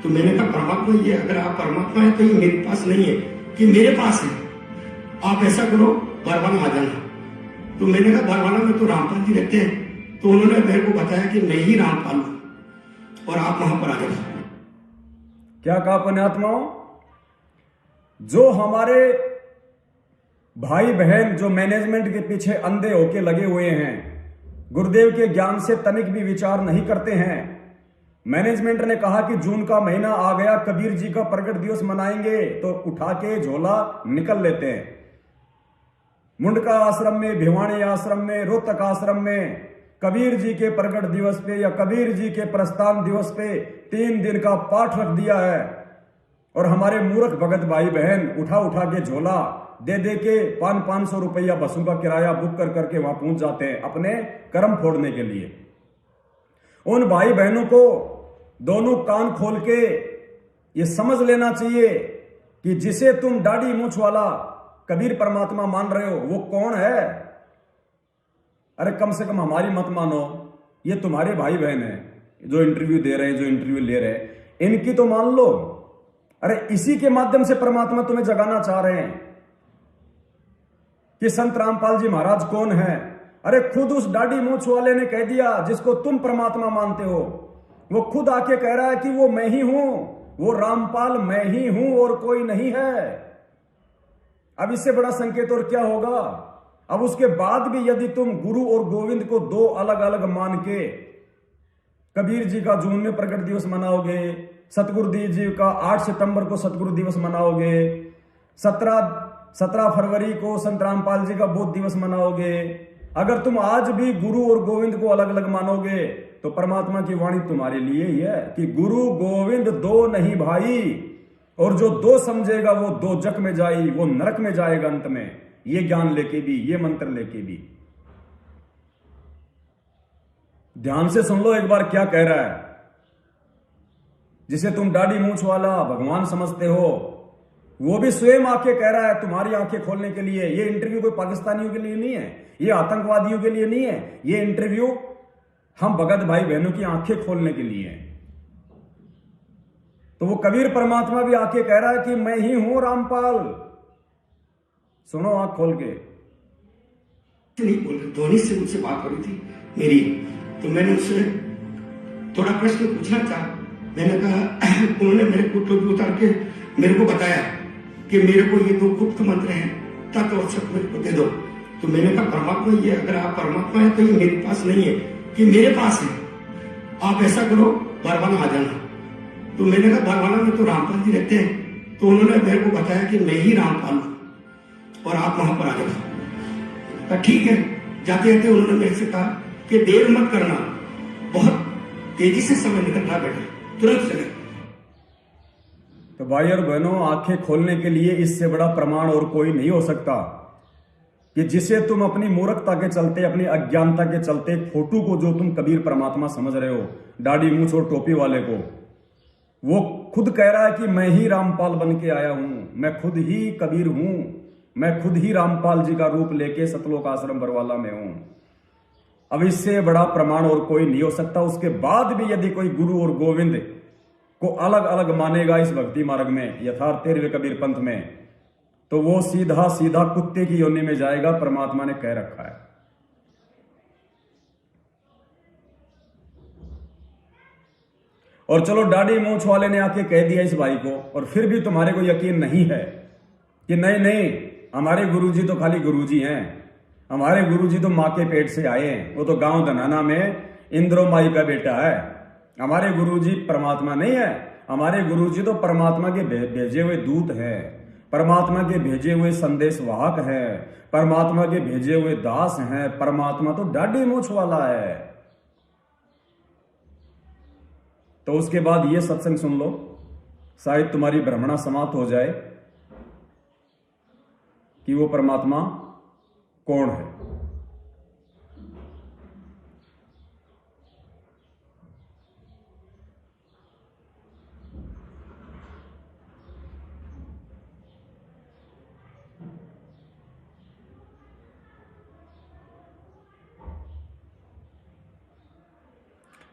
तो मैंने कहा परमात्मा ये, अगर आप परमात्मा है तो ये मेरे पास नहीं है कि मेरे पास है। आप ऐसा करो बरवाला आ जाना। तो मैंने कहा बरवाला में तो रामपाल जी रहते हैं। तो उन्होंने मेरे को बताया कि मैं ही रामपाल हूं और आप वहां पर आ जाना। क्या कहा पुण्यात्माओं? जो हमारे भाई बहन जो मैनेजमेंट के पीछे अंधे होके लगे हुए हैं, गुरुदेव के ज्ञान से तनिक भी विचार नहीं करते हैं। मैनेजमेंट ने कहा कि जून का महीना आ गया, कबीर जी का प्रकट दिवस मनाएंगे, तो उठा के झोला निकल लेते हैं। मुंडका आश्रम में, भिवानी आश्रम में, रोहतक आश्रम में कबीर जी के प्रकट दिवस पे या कबीर जी के प्रस्थान दिवस पे 3 दिन का पाठ रख दिया है। और हमारे मूर्ख भगत भाई बहन उठा उठा के झोला दे दे के 500 रुपया बसों का किराया बुक कर करके वहां पहुंच जाते हैं अपने कर्म फोड़ने के लिए। उन भाई बहनों को दोनों कान खोल के ये समझ लेना चाहिए कि जिसे तुम दाढ़ी मूछ वाला कबीर परमात्मा मान रहे हो वो कौन है। अरे कम से कम हमारी मत मानो, ये तुम्हारे भाई बहन हैं जो इंटरव्यू दे रहे हैं, जो इंटरव्यू ले रहे हैं, इनकी तो मान लो। अरे इसी के माध्यम से परमात्मा तुम्हें जगाना चाह रहे हैं कि संत रामपाल जी महाराज कौन है। अरे खुद उस दाढ़ी मूछ वाले ने कह दिया जिसको तुम परमात्मा मानते हो, वो खुद आके कह रहा है कि वो मैं ही हूं, वो रामपाल मैं ही हूं और कोई नहीं है। अब इससे बड़ा संकेत और क्या होगा। अब उसके बाद भी यदि तुम गुरु और गोविंद को 2 अलग अलग मान के कबीर जी का जून में प्रकट दिवस मनाओगे, सतगुरुदेव जी का 8 सितंबर को सतगुरु दिवस मनाओगे, 17 फरवरी को संत रामपाल जी का बोध दिवस मनाओगे, अगर तुम आज भी गुरु और गोविंद को अलग अलग मानोगे तो परमात्मा की वाणी तुम्हारे लिए ही है कि गुरु गोविंद 2 नहीं भाई, और जो 2 समझेगा वो 2 जग में जाई, वो नरक में जाएगा अंत में। ये ज्ञान लेके भी, ये मंत्र लेके भी। ध्यान से सुन लो एक बार क्या कह रहा है। जिसे तुम दाढ़ी मूंछ वाला भगवान समझते हो, वो भी स्वयं आके कह रहा है तुम्हारी आंखें खोलने के लिए। ये इंटरव्यू कोई पाकिस्तानियों के लिए नहीं है, ये आतंकवादियों के लिए नहीं है, ये इंटरव्यू हम भगत भाई बहनों की आंखें खोलने के लिए है। तो वो कबीर परमात्मा भी आके कह रहा है कि मैं ही हूं रामपाल। सुनो आंख खोल के। नहीं बोल रहे, धोनी से मुझसे बात हो रही थी मेरी, तो मैंने उससे थोड़ा प्रश्न पूछना चाहा। मैंने कहा, उन्होंने मेरे को टोपी उतार के मेरे को बताया कि मेरे को ये 2 गुप्त मंत्र हैं, तत्व और सत्य मेरे को दे दो। तो मैंने कहा परमात्मा, ये अगर आप परमात्मा है तो ये मेरे पास नहीं है, कि मेरे पास है। आप ऐसा करो, बरवाला आ जाना। तो मैंने कहा बरवाला में तो रामपाल जी रहते हैं। तो उन्होंने मेरे को बताया कि मैं ही रामपाल हूं और आप वहां पर आ जाओ। ठीक है। जाते जाते उन्होंने मेरे से कहा कि देर मत करना, बहुत तेजी से समय निकल रहा बेटा, तुरंत चले। तो भाई और बहनों, आंखें खोलने के लिए इससे बड़ा प्रमाण और कोई नहीं हो सकता कि जिसे तुम अपनी मूर्खता के चलते, अपनी अज्ञानता के चलते, फोटो को जो तुम कबीर परमात्मा समझ रहे हो, दाढ़ी मूंछ और टोपी वाले को, वो खुद कह रहा है कि मैं ही रामपाल बन के आया हूं, मैं खुद ही कबीर हूं, मैं खुद ही रामपाल जी का रूप लेके सतलोक आश्रम बरवाला में हूं। अब इससे बड़ा प्रमाण और कोई नहीं हो सकता। उसके बाद भी यदि कोई गुरु और गोविंद को अलग अलग मानेगा इस भक्ति मार्ग में, यथार्थ 13वें कबीर पंथ में, तो वो सीधा सीधा कुत्ते की योनि में जाएगा। परमात्मा ने कह रखा है। और चलो दाढ़ी मूंछ वाले ने आके कह दिया इस भाई को, और फिर भी तुम्हारे को यकीन नहीं है कि नहीं नहीं, हमारे गुरुजी तो खाली गुरुजी हैं, हमारे गुरुजी तो मां के पेट से आए हैं, वो तो गांव धनाना में इंद्रो माई का बेटा है। हमारे गुरुजी परमात्मा नहीं है, हमारे गुरुजी तो परमात्मा के भेजे हुए दूत हैं, परमात्मा के भेजे हुए संदेश वाहक हैं, परमात्मा के भेजे हुए दास हैं। परमात्मा तो दाढ़ी मूंछ वाला है। तो उसके बाद ये सत्संग सुन लो, शायद तुम्हारी भ्रमणा समाप्त हो जाए कि वो परमात्मा कौन है।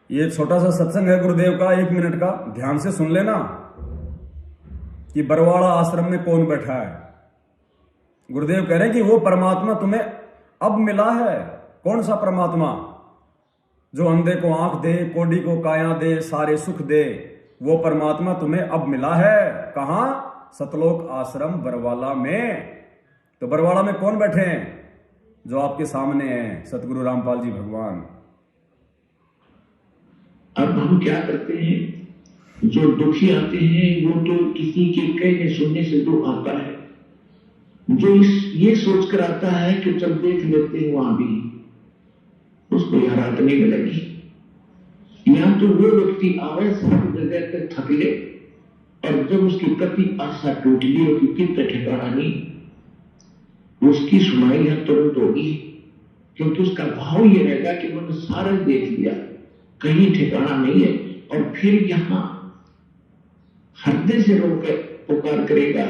ये छोटा सा सत्संग है गुरुदेव का, 1 मिनट का, ध्यान से सुन लेना कि बरवाड़ा आश्रम में कौन बैठा है। गुरुदेव कह रहे हैं कि वो परमात्मा तुम्हें अब मिला है। कौन सा परमात्मा? जो अंधे को आंख दे, कोढ़ी को काया दे, सारे सुख दे, वो परमात्मा तुम्हें अब मिला है। कहां? सतलोक आश्रम बरवाला में। तो बरवाड़ा में कौन बैठे हैं? जो आपके सामने हैं, सतगुरु रामपाल जी भगवान। अब हम क्या करते हैं, जो दुखी आते हैं वो तो किसी के कहने सुनने से दुख आता है। जो ये सोच कर आता है कि चल देख लेते हैं वहां भी, उसको यहाँ रात नहीं मिलेगी। या तो वो व्यक्ति आवे सब जगह पे थक ले, और जब उसकी प्रति आशा टूट गई, उसकी चित्त ठिकाना नहीं, उसकी सुनाई यह तुरंत होगी, क्योंकि उसका भाव ये रहेगा कि मैंने सारा देख लिया, कहीं ठिकाना नहीं है। और फिर यहां हृदय से रोकर पुकार करेगा,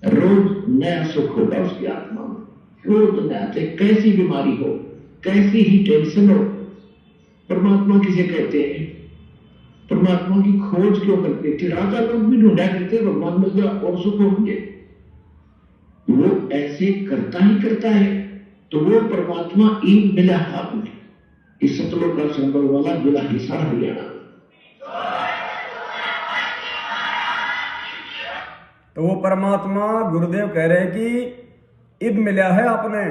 रोज नया सुख होगा उसकी आत्मा में, रोज नया, चाहे कैसी बीमारी हो, कैसी ही टेंशन हो। परमात्मा किसे कहते हैं? परमात्मा की खोज क्यों करते थे? राजा लोग भी ढूंढा करते, भगवान मिल गया और सुख होंगे। वो ऐसे करता ही करता है। तो वो परमात्मा ईद मिला हाथ में, इस सतलोक आश्रम बरवाला, जिला हिसार, हरियाणा। तो वो परमात्मा गुरुदेव कह रहे हैं कि इब मिला है आपने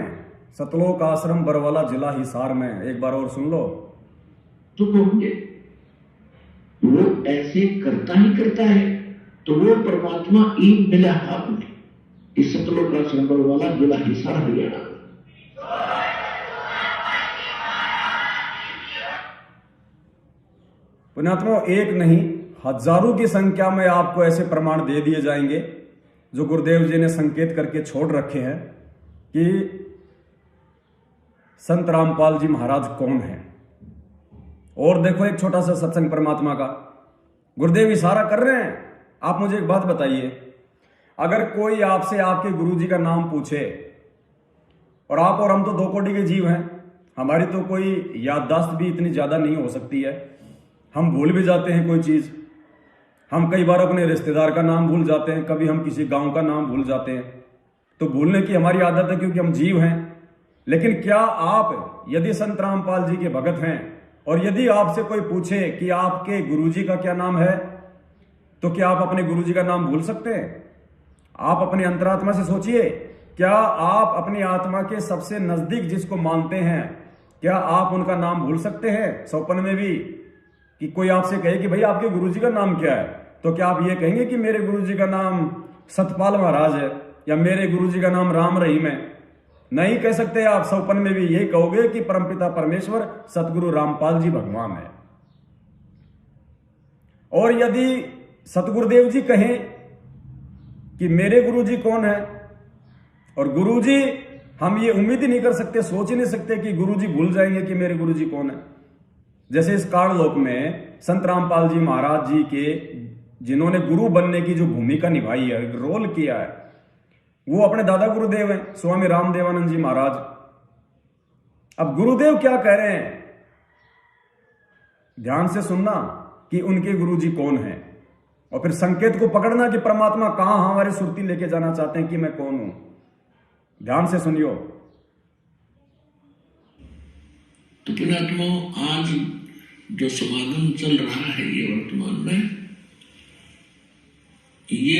सतलोक आश्रम बरवाला, जिला हिसार में। एक बार और सुन लो। तो होंगे, वो ऐसे करता ही करता है। तो वो परमात्मा ईद मिला हाथ में, इस सतलोक आश्रम बरवाला, जिला हिसार, हरियाणा। पुण्यात्मा, एक नहीं हजारों की संख्या में आपको ऐसे प्रमाण दे दिए जाएंगे जो गुरुदेव जी ने संकेत करके छोड़ रखे हैं कि संत रामपाल जी महाराज कौन है। और देखो एक छोटा सा सत्संग परमात्मा का, गुरुदेव इशारा कर रहे हैं। आप मुझे एक बात बताइए, अगर कोई आपसे आपके गुरुजी का नाम पूछे, और आप और हम तो 2 कोटि के जीव हैं, हमारी तो कोई याददाश्त भी इतनी ज्यादा नहीं हो सकती है, हम भूल भी जाते हैं कोई चीज। हम कई बार अपने रिश्तेदार का नाम भूल जाते हैं, कभी हम किसी गांव का नाम भूल जाते हैं, तो भूलने की हमारी आदत है क्योंकि हम जीव हैं। लेकिन क्या आप यदि संत रामपाल जी के भगत हैं और यदि आपसे कोई पूछे कि आपके गुरुजी का क्या नाम है, तो क्या आप अपने गुरुजी का नाम भूल सकते हैं? आप अपनी अंतरात्मा से सोचिए, क्या आप अपनी आत्मा के सबसे नजदीक जिसको मानते हैं, क्या आप उनका नाम भूल सकते हैं? सपन में भी कि कोई आपसे कहे कि भाई आपके गुरुजी का नाम क्या है, तो क्या आप ये कहेंगे कि मेरे गुरुजी का नाम सतपाल महाराज है या मेरे गुरुजी का नाम राम रहीम है? नहीं कह सकते आप। सपन में भी यही कहोगे कि परमपिता परमेश्वर सतगुरु रामपाल जी भगवान है। और यदि सतगुरुदेव जी कहें कि मेरे गुरुजी कौन है, और गुरुजी, हम ये उम्मीद ही नहीं कर सकते, सोच ही नहीं सकते कि गुरुजी भूल जाएंगे कि मेरे गुरुजी कौन है। जैसे इस काललोक में संत रामपाल जी महाराज जी के जिन्होंने गुरु बनने की जो भूमिका निभाई है, रोल किया है, वो अपने दादा गुरुदेव हैं, स्वामी रामदेवानंद जी महाराज। अब गुरुदेव क्या कह रहे हैं, ध्यान से सुनना कि उनके गुरुजी कौन है, और फिर संकेत को पकड़ना कि परमात्मा कहां हमारी सुरती लेके जाना चाहते हैं कि मैं कौन हूं। ध्यान से सुनियो। तो पुण्यात्मा, आज जो समागम चल रहा है ये वर्तमान में, ये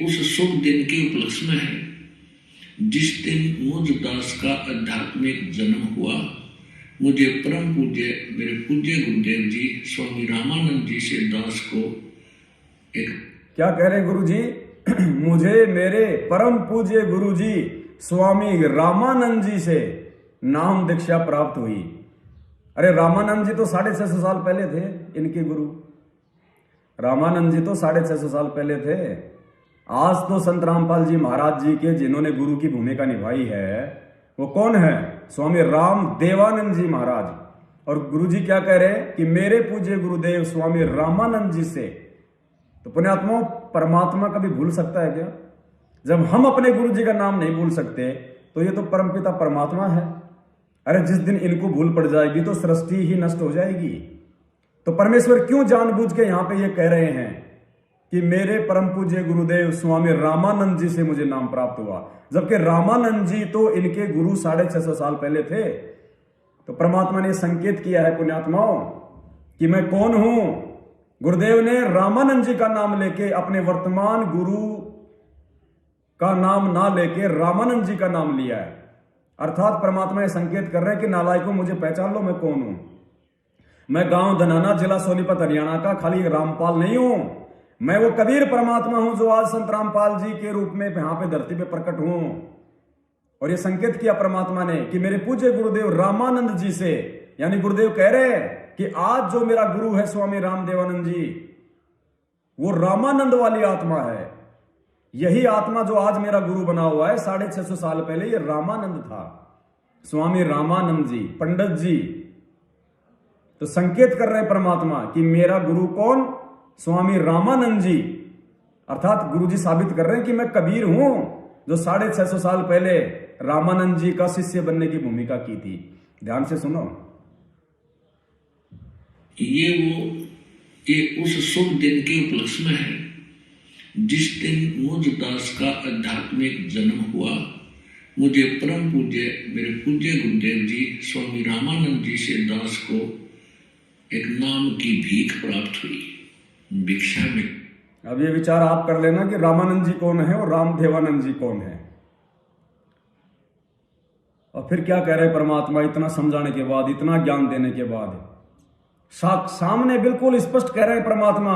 उस शुभ दिन के उपलक्ष्य में है जिस दिन मुझ दास का आध्यात्मिक जन्म हुआ। मुझे परम पूज्य मेरे पूज्य गुरुदेव जी स्वामी रामानंद जी से दास को एक क्या कह रहे हैं गुरुजी? मुझे मेरे परम पूज्य गुरुजी स्वामी रामानंद जी से नाम दीक्षा प्राप्त हुई। अरे रामानंद जी तो 650 साल पहले थे, इनके गुरु रामानंद जी तो 650 साल पहले थे। आज तो संत रामपाल जी महाराज जी के जिन्होंने गुरु की भूमिका निभाई है वो कौन है? स्वामी राम देवानंद जी महाराज। और गुरुजी क्या कह रहे हैं कि मेरे पूज्य गुरुदेव स्वामी रामानंद जी से। तो पुण्यात्मा, परमात्मा कभी भूल सकता है क्या? जब हम अपने गुरुजी का नाम नहीं भूल सकते तो ये तो परमपिता परमात्मा है। अरे जिस दिन इनको भूल पड़ जाएगी तो सृष्टि ही नष्ट हो जाएगी। तो परमेश्वर क्यों जानबूझ के यहां पे ये कह रहे हैं कि मेरे परम पूज्य गुरुदेव स्वामी रामानंद जी से मुझे नाम प्राप्त हुआ, जबकि रामानंद जी तो इनके गुरु 650 साल पहले थे। तो परमात्मा ने संकेत किया है पुण्यात्माओं कि मैं कौन हूं। गुरुदेव ने रामानंद जी का नाम लेके अपने वर्तमान गुरु का नाम ना लेके रामानंद जी का नाम लिया है। अर्थात परमात्मा ये संकेत कर रहे हैं कि नालायकों, मुझे पहचान लो, मैं कौन हूं। मैं गांव धनाना, जिला सोनीपत, हरियाणा का खाली रामपाल नहीं हूं। मैं वो कबीर परमात्मा हूं जो आज संत रामपाल जी के रूप में यहां पे धरती पे प्रकट हूं। और ये संकेत किया परमात्मा ने कि मेरे पूज्य गुरुदेव रामानंद जी से, यानी गुरुदेव कह रहे हैं कि आज जो मेरा गुरु है स्वामी रामदेवानंद जी, वो रामानंद वाली आत्मा है। यही आत्मा जो आज मेरा गुरु बना हुआ है, 650 साल पहले ये रामानंद था, स्वामी रामानंद जी, पंडित जी। तो संकेत कर रहे हैं परमात्मा कि मेरा गुरु कौन? स्वामी रामानंद जी। अर्थात गुरु जी साबित कर रहे हैं कि मैं कबीर हूं जो 650 साल पहले रामानंद जी का शिष्य बनने की भूमिका की थी। ध्यान से सुनो। ये उस शुभ दिन के उपलक्ष्य में है जिस दिन मुझ दास का आध्यात्मिक जन्म हुआ। मुझे परम पूज्य मेरे पूज्य गुरुदेव जी स्वामी रामानंद जी से दास को एक नाम की भीख प्राप्त हुई, भिक्षा में। अब ये विचार आप कर लेना कि रामानंद जी कौन है और रामदेवानंद जी कौन है। और फिर क्या कह रहे परमात्मा, इतना समझाने के बाद, इतना ज्ञान देने के बाद, सामने बिल्कुल स्पष्ट कह रहे परमात्मा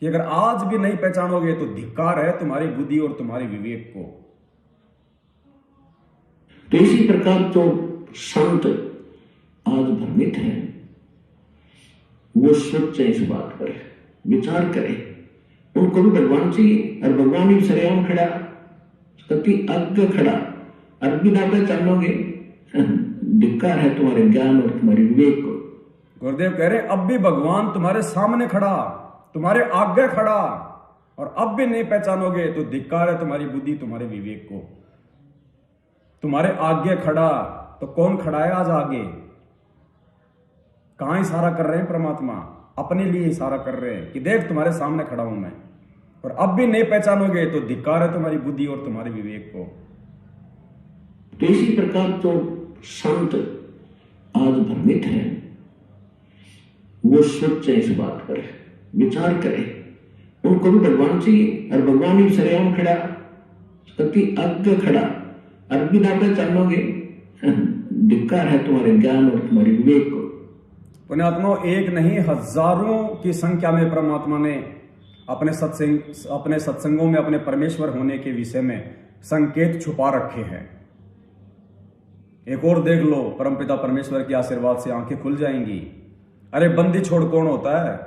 कि अगर आज भी नहीं पहचानोगे तो धिक्कार है तुम्हारी बुद्धि और तुम्हारे विवेक को। तो इसी प्रकार जो संत आज भ्रमित हैं वो सोचे, इस बात पर विचार करें। उनको भी भगवान चाहिए और भगवान ही सरेआम खड़ा, कति अग्ग खड़ा, और बिना पहचानोगे धिक्कार है तुम्हारे ज्ञान और तुम्हारे विवेक को। गुरुदेव कह रहे अब भी भगवान तुम्हारे सामने खड़ा, तुम्हारे आगे खड़ा, और अब भी नहीं पहचानोगे तो धिक्कार है तुम्हारी बुद्धि, तुम्हारे विवेक को। तुम्हारे आगे खड़ा तो कौन खड़ा है आज आगे? कहां इशारा कर रहे हैं परमात्मा? अपने लिए इशारा कर रहे हैं कि देख तुम्हारे सामने खड़ा हूं मैं, और अब भी नहीं पहचानोगे तो धिक्कार है तुम्हारी बुद्धि और तुम्हारे विवेक को। तो इसी प्रकार तो संत आज भ्रमित है, वो सोचे इस बात पर, विचार करे। उनको भी भगवान चाहिए, और भगवान ही सरेआम खड़ा, सबकी आगे खड़ा, और बिना पहचानोगे धिक्कार है तुम्हारे ज्ञान और तुम्हारे विवेक को। पुण्यात्मा, एक नहीं हजारों की संख्या में परमात्मा ने अपने सत्संगों में अपने परमेश्वर होने के विषय में संकेत छुपा रखे हैं। एक और देख लो, परमपिता परमेश्वर के आशीर्वाद से आंखें खुल जाएंगी। अरे बंदी छोड़ कौन होता है?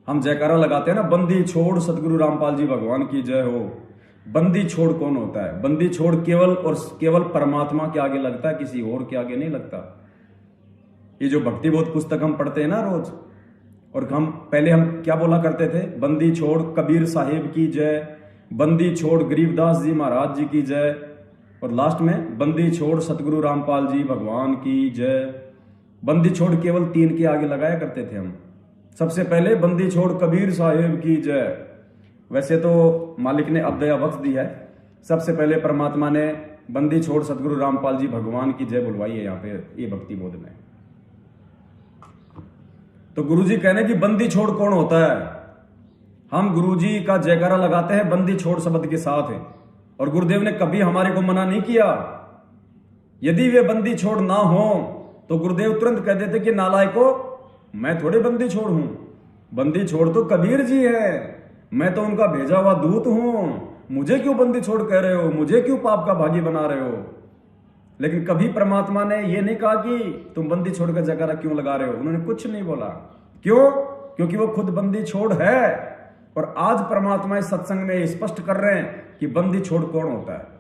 हम जयकारा लगाते हैं ना, बंदी छोड़ सतगुरु रामपाल जी भगवान की जय हो। बंदी छोड़ कौन होता है? बंदी छोड़ केवल और केवल परमात्मा के आगे लगता है, किसी और के आगे नहीं लगता। ये जो भक्ति बोध पुस्तक हम पढ़ते हैं ना रोज, और हम क्या बोला करते थे? बंदी छोड़ कबीर साहिब की जय, बंदी छोड़ गरीबदास जी महाराज जी की जय, और लास्ट में बंदी छोड़ सतगुरु रामपाल जी भगवान की जय। बंदी छोड़ केवल 3 के आगे लगाया करते थे हम। सबसे पहले बंदी छोड़ कबीर साहिब की जय। वैसे तो मालिक ने अब दया बख्श दी है, सबसे पहले परमात्मा ने बंदी छोड़ सतगुरु रामपाल जी भगवान की जय बुलवाई है यहाँ पे ये भक्ति बोध में। तो गुरुजी कहने की बंदी छोड़ कौन होता है? हम गुरुजी का जयकारा लगाते हैं बंदी छोड़ शब्द के साथ है, और गुरुदेव ने कभी हमारे को मना नहीं किया। यदि वे बंदी छोड़ ना हो तो गुरुदेव तुरंत कह देते कि नालायको, मैं थोड़े बंदी छोड़ हूं, बंदी छोड़ तो कबीर जी है, मैं तो उनका भेजा हुआ दूत हूं, मुझे क्यों बंदी छोड़ कह रहे हो, मुझे क्यों पाप का भागी बना रहे हो? लेकिन कभी परमात्मा ने यह नहीं कहा कि तुम बंदी छोड़ कर जयकारा क्यों लगा रहे हो। उन्होंने कुछ नहीं बोला। क्यों? क्योंकि वो खुद बंदी छोड़ है। और आज परमात्मा इस सत्संग में स्पष्ट कर रहे हैं कि बंदी छोड़ कौन होता है।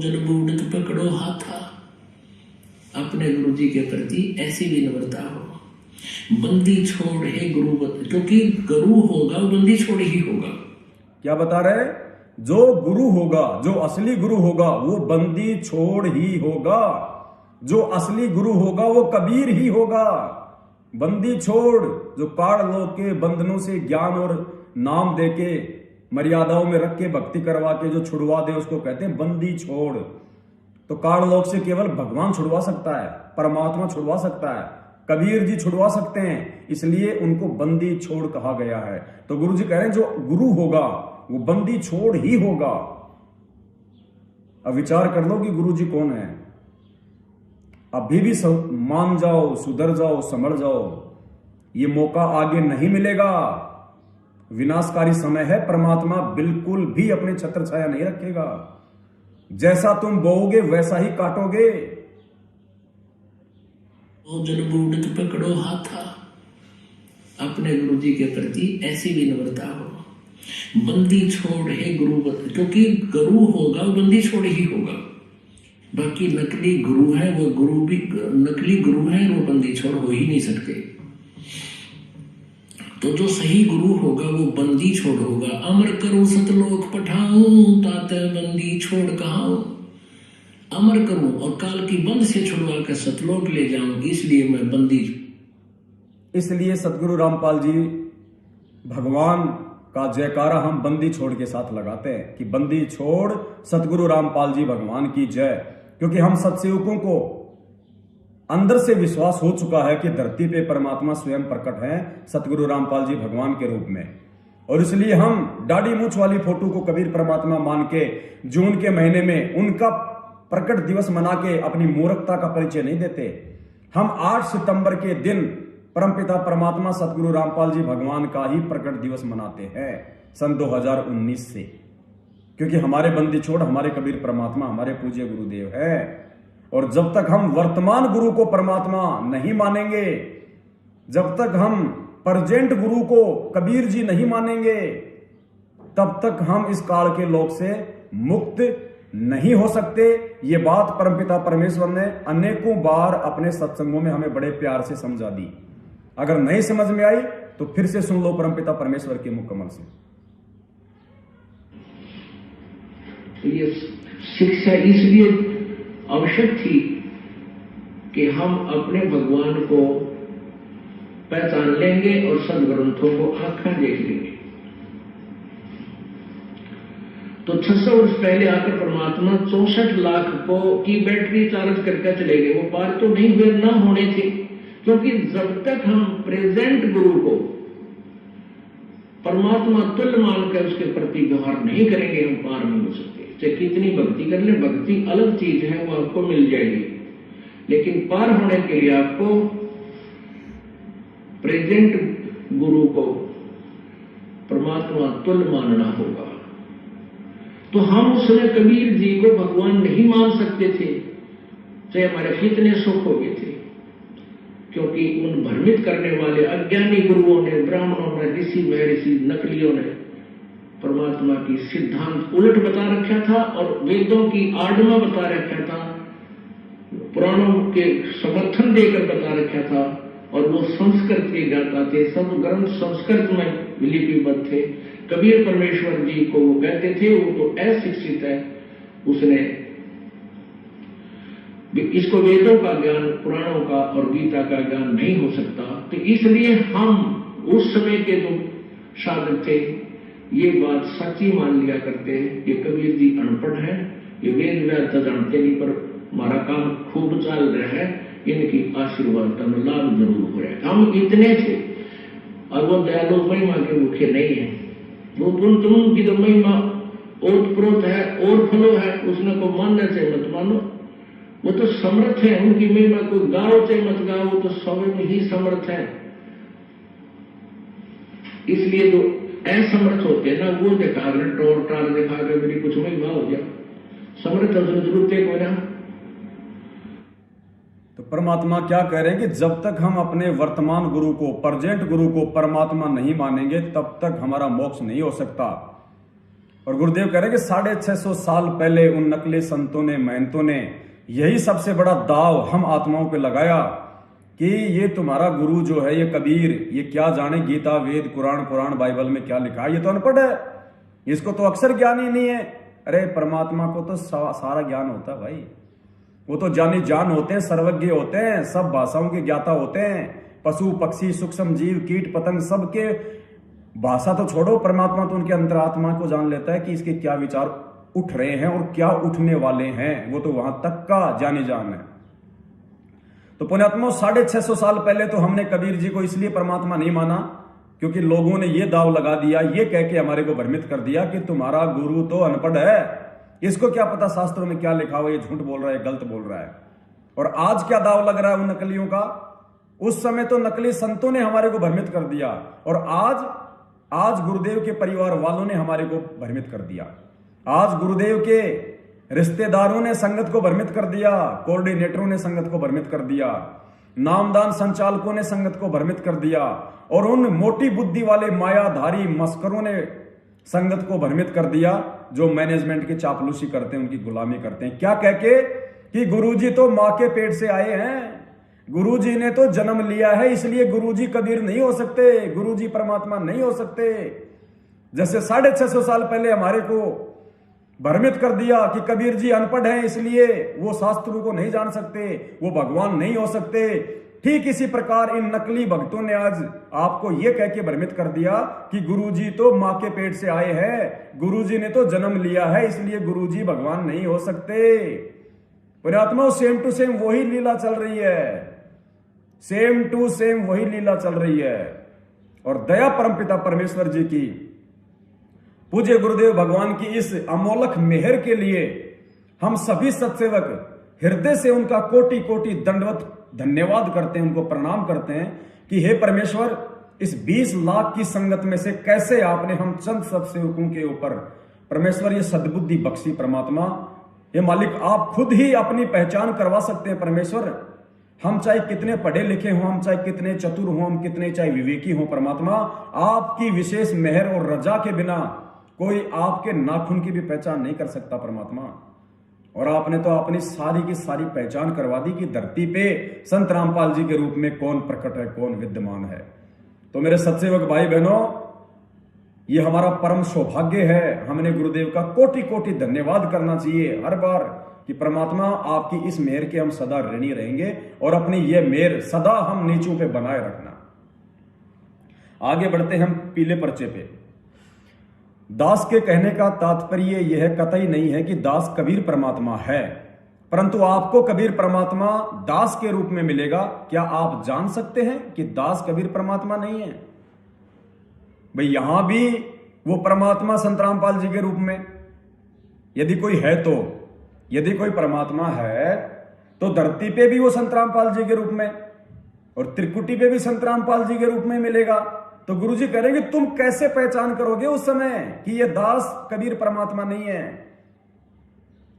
जन बूढ़ पकड़ो हाथा, अपने गुरु जी के प्रति ऐसी विनम्रता हो। बंदी छोड़ है गुरु, क्योंकि गुरु होगा वो बंदी छोड़ ही होगा। क्या बता रहे? जो गुरु होगा, जो असली गुरु होगा वो बंदी छोड़ ही होगा। जो असली गुरु होगा वो कबीर ही होगा। बंदी छोड़ जो काल लोक के बंधनों से ज्ञान और नाम देके मर्यादाओं में रख के भक्ति करवा के जो छुड़वा दे उसको कहते हैं बंदी छोड़। तो काल लोक से केवल भगवान छुड़वा सकता है, परमात्मा छुड़वा सकता है, कबीर जी छुड़वा सकते हैं, इसलिए उनको बंदी छोड़ कहा गया है। तो गुरु जी कह रहे हैं जो गुरु होगा वो बंदी छोड़ ही होगा। अब विचार कर लो कि गुरु जी कौन है। अभी भी मान जाओ, सुधर जाओ, समझ जाओ, ये मौका आगे नहीं मिलेगा। विनाशकारी समय है। परमात्मा बिल्कुल भी अपने छत्र छाया नहीं रखेगा। जैसा तुम बोओगे वैसा ही काटोगे। जन बूढ़ पकड़ो हाथा, अपने गुरु जी के प्रति ऐसी विनम्रता हो। बंदी छोड़ है गुरु, क्योंकि गुरु होगा वो बंदी छोड़ ही होगा। बाकी नकली गुरु है, वो गुरु भी नकली गुरु है, वो बंदी छोड़ हो ही नहीं सकते। तो जो सही गुरु होगा वो बंदी छोड़ होगा। अमर करो सतलोक पठाऊं, ताते बंदी छोड़ कहाऊं। अमर करूं और काल की बंद से छुड़वा कर सतलोक ले जाऊं, इसलिए मैं बंदी। इसलिए सतगुरु रामपाल जी भगवान का जयकारा हम बंदी छोड़ के साथ लगाते हैं कि बंदी छोड़ सतगुरु रामपाल जी भगवान की जय। क्योंकि हम सत्सेवकों को अंदर से विश्वास हो चुका है कि धरती पे परमात्मा स्वयं प्रकट हैं सतगुरु रामपाल जी भगवान के रूप में, और इसलिए हम दाढ़ी मूछ वाली फोटो को कबीर परमात्मा मान के जून के महीने में उनका प्रकट दिवस मना के अपनी मूर्खता का परिचय नहीं देते। हम 8 सितंबर के दिन परमपिता परमात्मा सतगुरु रामपाल जी भगवान का ही प्रकट दिवस मनाते हैं सन 2019 से, क्योंकि हमारे बंदी छोड़ हमारे कबीर परमात्मा हमारे पूज्य गुरुदेव है। और जब तक हम वर्तमान गुरु को परमात्मा नहीं मानेंगे, जब तक हम प्रेजेंट गुरु को कबीर जी नहीं मानेंगे, तब तक हम इस काल के लोक से मुक्त नहीं हो सकते। ये बात परमपिता परमेश्वर ने अनेकों बार अपने सत्संगों में हमें बड़े प्यार से समझा दी। अगर नहीं समझ में आई तो फिर से सुन लो परमपिता परमेश्वर के मुकम्मल से। तो ये शिक्षा इसलिए आवश्यक थी कि हम अपने भगवान को पहचान लेंगे और सदग्रंथों को आंखें देख लेंगे। तो 600 वर्ष पहले आकर परमात्मा 64 लाख को की बैटरी चार्ज करके चले गए। वो पार तो नहीं हुए, ना होने थे, क्योंकि जब तक हम प्रेजेंट गुरु को परमात्मा तुल्य मानकर उसके प्रति व्यवहार नहीं करेंगे, हम पार नहीं हो सकते। चाहे कितनी भक्ति कर ले, भक्ति अलग चीज है, वो आपको मिल जाएगी, लेकिन पार होने के लिए आपको प्रेजेंट गुरु को परमात्मा तुल्य मानना होगा। तो हम उसने कबीर जी को भगवान नहीं मान सकते थे, चाहे हमारे कितने सुख हो गए थे, क्योंकि उन भ्रमित करने वाले अज्ञानी गुरुओं ने, ब्राह्मणों ने, ऋषि महर्षि नकलियों ने परमात्मा की सिद्धांत उलट बता रखा था और वेदों की आडमा बता रखा था, पुराणों के समर्थन देकर बता रखा था, और वो संस्कृत के गाता थे, सब ग्रंथ संस्कृत में लिपिबद्ध थे। कबीर परमेश्वर जी को वो कहते थे वो तो अशिक्षित है, उसने इसको वेदों का ज्ञान, पुराणों का और गीता का ज्ञान नहीं हो सकता। तो इसलिए हम उस समय के जो साधक थे ये बात सच्ची मान लिया करते हैं। ये कबीर जी अनपढ़ है, ये वेद व्यास तो जानते नहीं, पर हमारा काम खूब चल रहा है, इनकी आशीर्वाद का लाभ जरूर हो रहा है। हम इतने थे और वो दयालु महिमा के भूखे नहीं है। वो तुम की तो महिमा ओतप्रोत है और फलो है, उसने को मानने से मत मानो, वो तो समर्थ है। उनकी महिमा को गाओ चाहे मत गाओ, वो तो स्वयं ही समर्थ है। इसलिए जो असमर्थ होते हैं ना, वो दिखा कर टोर टार दिखा कर मेरी कुछ महिमा हो गया, समर्थ जरूरत है कोई ना। तो परमात्मा क्या कह रहे हैं कि जब तक हम अपने वर्तमान गुरु को, प्रेजेंट गुरु को परमात्मा नहीं मानेंगे तब तक हमारा मोक्ष नहीं हो सकता। और गुरुदेव कह रहे हैं कि 650 साल पहले उन नकली संतों ने, महंतों ने यही सबसे बड़ा दाव हम आत्माओं पे लगाया कि ये तुम्हारा गुरु जो है, ये कबीर, ये क्या जाने गीता, वेद, कुरान, पुराण, बाइबल में क्या लिखा है, ये तो अनपढ़ है, इसको तो अक्षर ज्ञान ही नहीं है। अरे परमात्मा को तो सारा ज्ञान होता है भाई, वो तो जानी जान होते हैं, सर्वज्ञ होते हैं, सब भाषाओं के ज्ञाता होते हैं। पशु पक्षी सूक्ष्म जीव कीट पतंग सबके भाषा तो छोड़ो, परमात्मा तो उनके अंतरात्मा को जान लेता है कि इसके क्या विचार उठ रहे हैं और क्या उठने वाले हैं, वो तो वहां तक का जाने जान है। तो पुण्यात्मा 650 साल पहले तो हमने कबीर जी को इसलिए परमात्मा नहीं माना क्योंकि लोगों ने ये दाव लगा दिया, ये कह के हमारे को भ्रमित कर दिया कि तुम्हारा गुरु तो अनपढ़ है, इसको क्या पता शास्त्रों में क्या लिखा हुआ, ये झूठ बोल रहा है, गलत बोल रहा है। और आज क्या दाव लग रहा है उन नकलियों का? उस समय तो नकली संतों ने हमारे को भ्रमित कर दिया, और आज गुरुदेव के परिवार वालों ने हमारे को भ्रमित कर दिया। आज गुरुदेव के रिश्तेदारों ने संगत को भ्रमित कर दिया, कोऑर्डिनेटरों ने संगत को भ्रमित कर दिया, नामदान संचालकों ने संगत को भ्रमित कर दिया, और उन मोटी बुद्धि वाले मायाधारी मस्करों ने संगत को भ्रमित कर दिया जो मैनेजमेंट की चापलूसी करते हैं, उनकी गुलामी करते हैं, क्या कह के कि गुरुजी तो मां के पेट से आए हैं, गुरुजी ने तो जन्म लिया है, इसलिए गुरुजी कबीर नहीं हो सकते, गुरुजी परमात्मा नहीं हो सकते। जैसे 650 साल पहले हमारे को भ्रमित कर दिया कि कबीर जी अनपढ़ हैं इसलिए वो शास्त्रों को नहीं जान सकते, वो भगवान नहीं हो सकते। ठीक इसी प्रकार इन नकली भक्तों ने आज आपको यह कह के भ्रमित कर दिया कि गुरुजी तो मां के पेट से आए हैं, गुरुजी ने तो जन्म लिया है, इसलिए गुरुजी भगवान नहीं हो सकते। पुण्यात्मा सेम टू सेम वही लीला चल रही है, सेम टू सेम वही लीला चल रही है। और दया परमपिता परमेश्वर जी की, पूज्य गुरुदेव भगवान की इस अमोलक मेहर के लिए हम सभी सत्सेवक हृदय से उनका कोटि कोटि दंडवत धन्यवाद करते हैं, उनको प्रणाम करते हैं कि हे परमेश्वर, इस 20 लाख की संगत में से कैसे आपने हम चंद सत्सेवकों के ऊपर परमेश्वर ये सद्बुद्धि बख्शी। परमात्मा, ये मालिक आप खुद ही अपनी पहचान करवा सकते हैं। परमेश्वर, हम चाहे कितने पढ़े लिखे हों, हम चाहे कितने चतुर हों, हम कितने चाहे विवेकी हों, परमात्मा आपकी विशेष मेहर और रजा के बिना कोई आपके नाखून की भी पहचान नहीं कर सकता। परमात्मा, और आपने तो अपनी सारी की सारी पहचान करवा दी कि धरती पे संत रामपाल जी के रूप में कौन प्रकट है, कौन विद्यमान है। तो मेरे सत्सेवक भाई बहनों, ये हमारा परम सौभाग्य है। हमने गुरुदेव का कोटि कोटि धन्यवाद करना चाहिए हर बार कि परमात्मा आपकी इस मेहर के हम सदा ऋणी रहेंगे और अपनी ये मेहर सदा हम नीचों पे बनाए रखना। आगे बढ़ते हम पीले पर्चे पे। दास के कहने का तात्पर्य यह कतई नहीं है कि दास कबीर परमात्मा है, परंतु आपको कबीर परमात्मा दास के रूप में मिलेगा। क्या आप जान सकते हैं कि दास कबीर परमात्मा नहीं है? भाई यहां भी वो परमात्मा संत रामपाल जी के रूप में यदि कोई है, तो यदि कोई परमात्मा है तो धरती पे भी वो संत रामपाल जी के रूप में और त्रिकुटी पे भी संत रामपाल जी के रूप में मिलेगा। तो गुरुजी कह रहे हैं कि तुम कैसे पहचान करोगे उस समय कि ये दास कबीर परमात्मा नहीं है।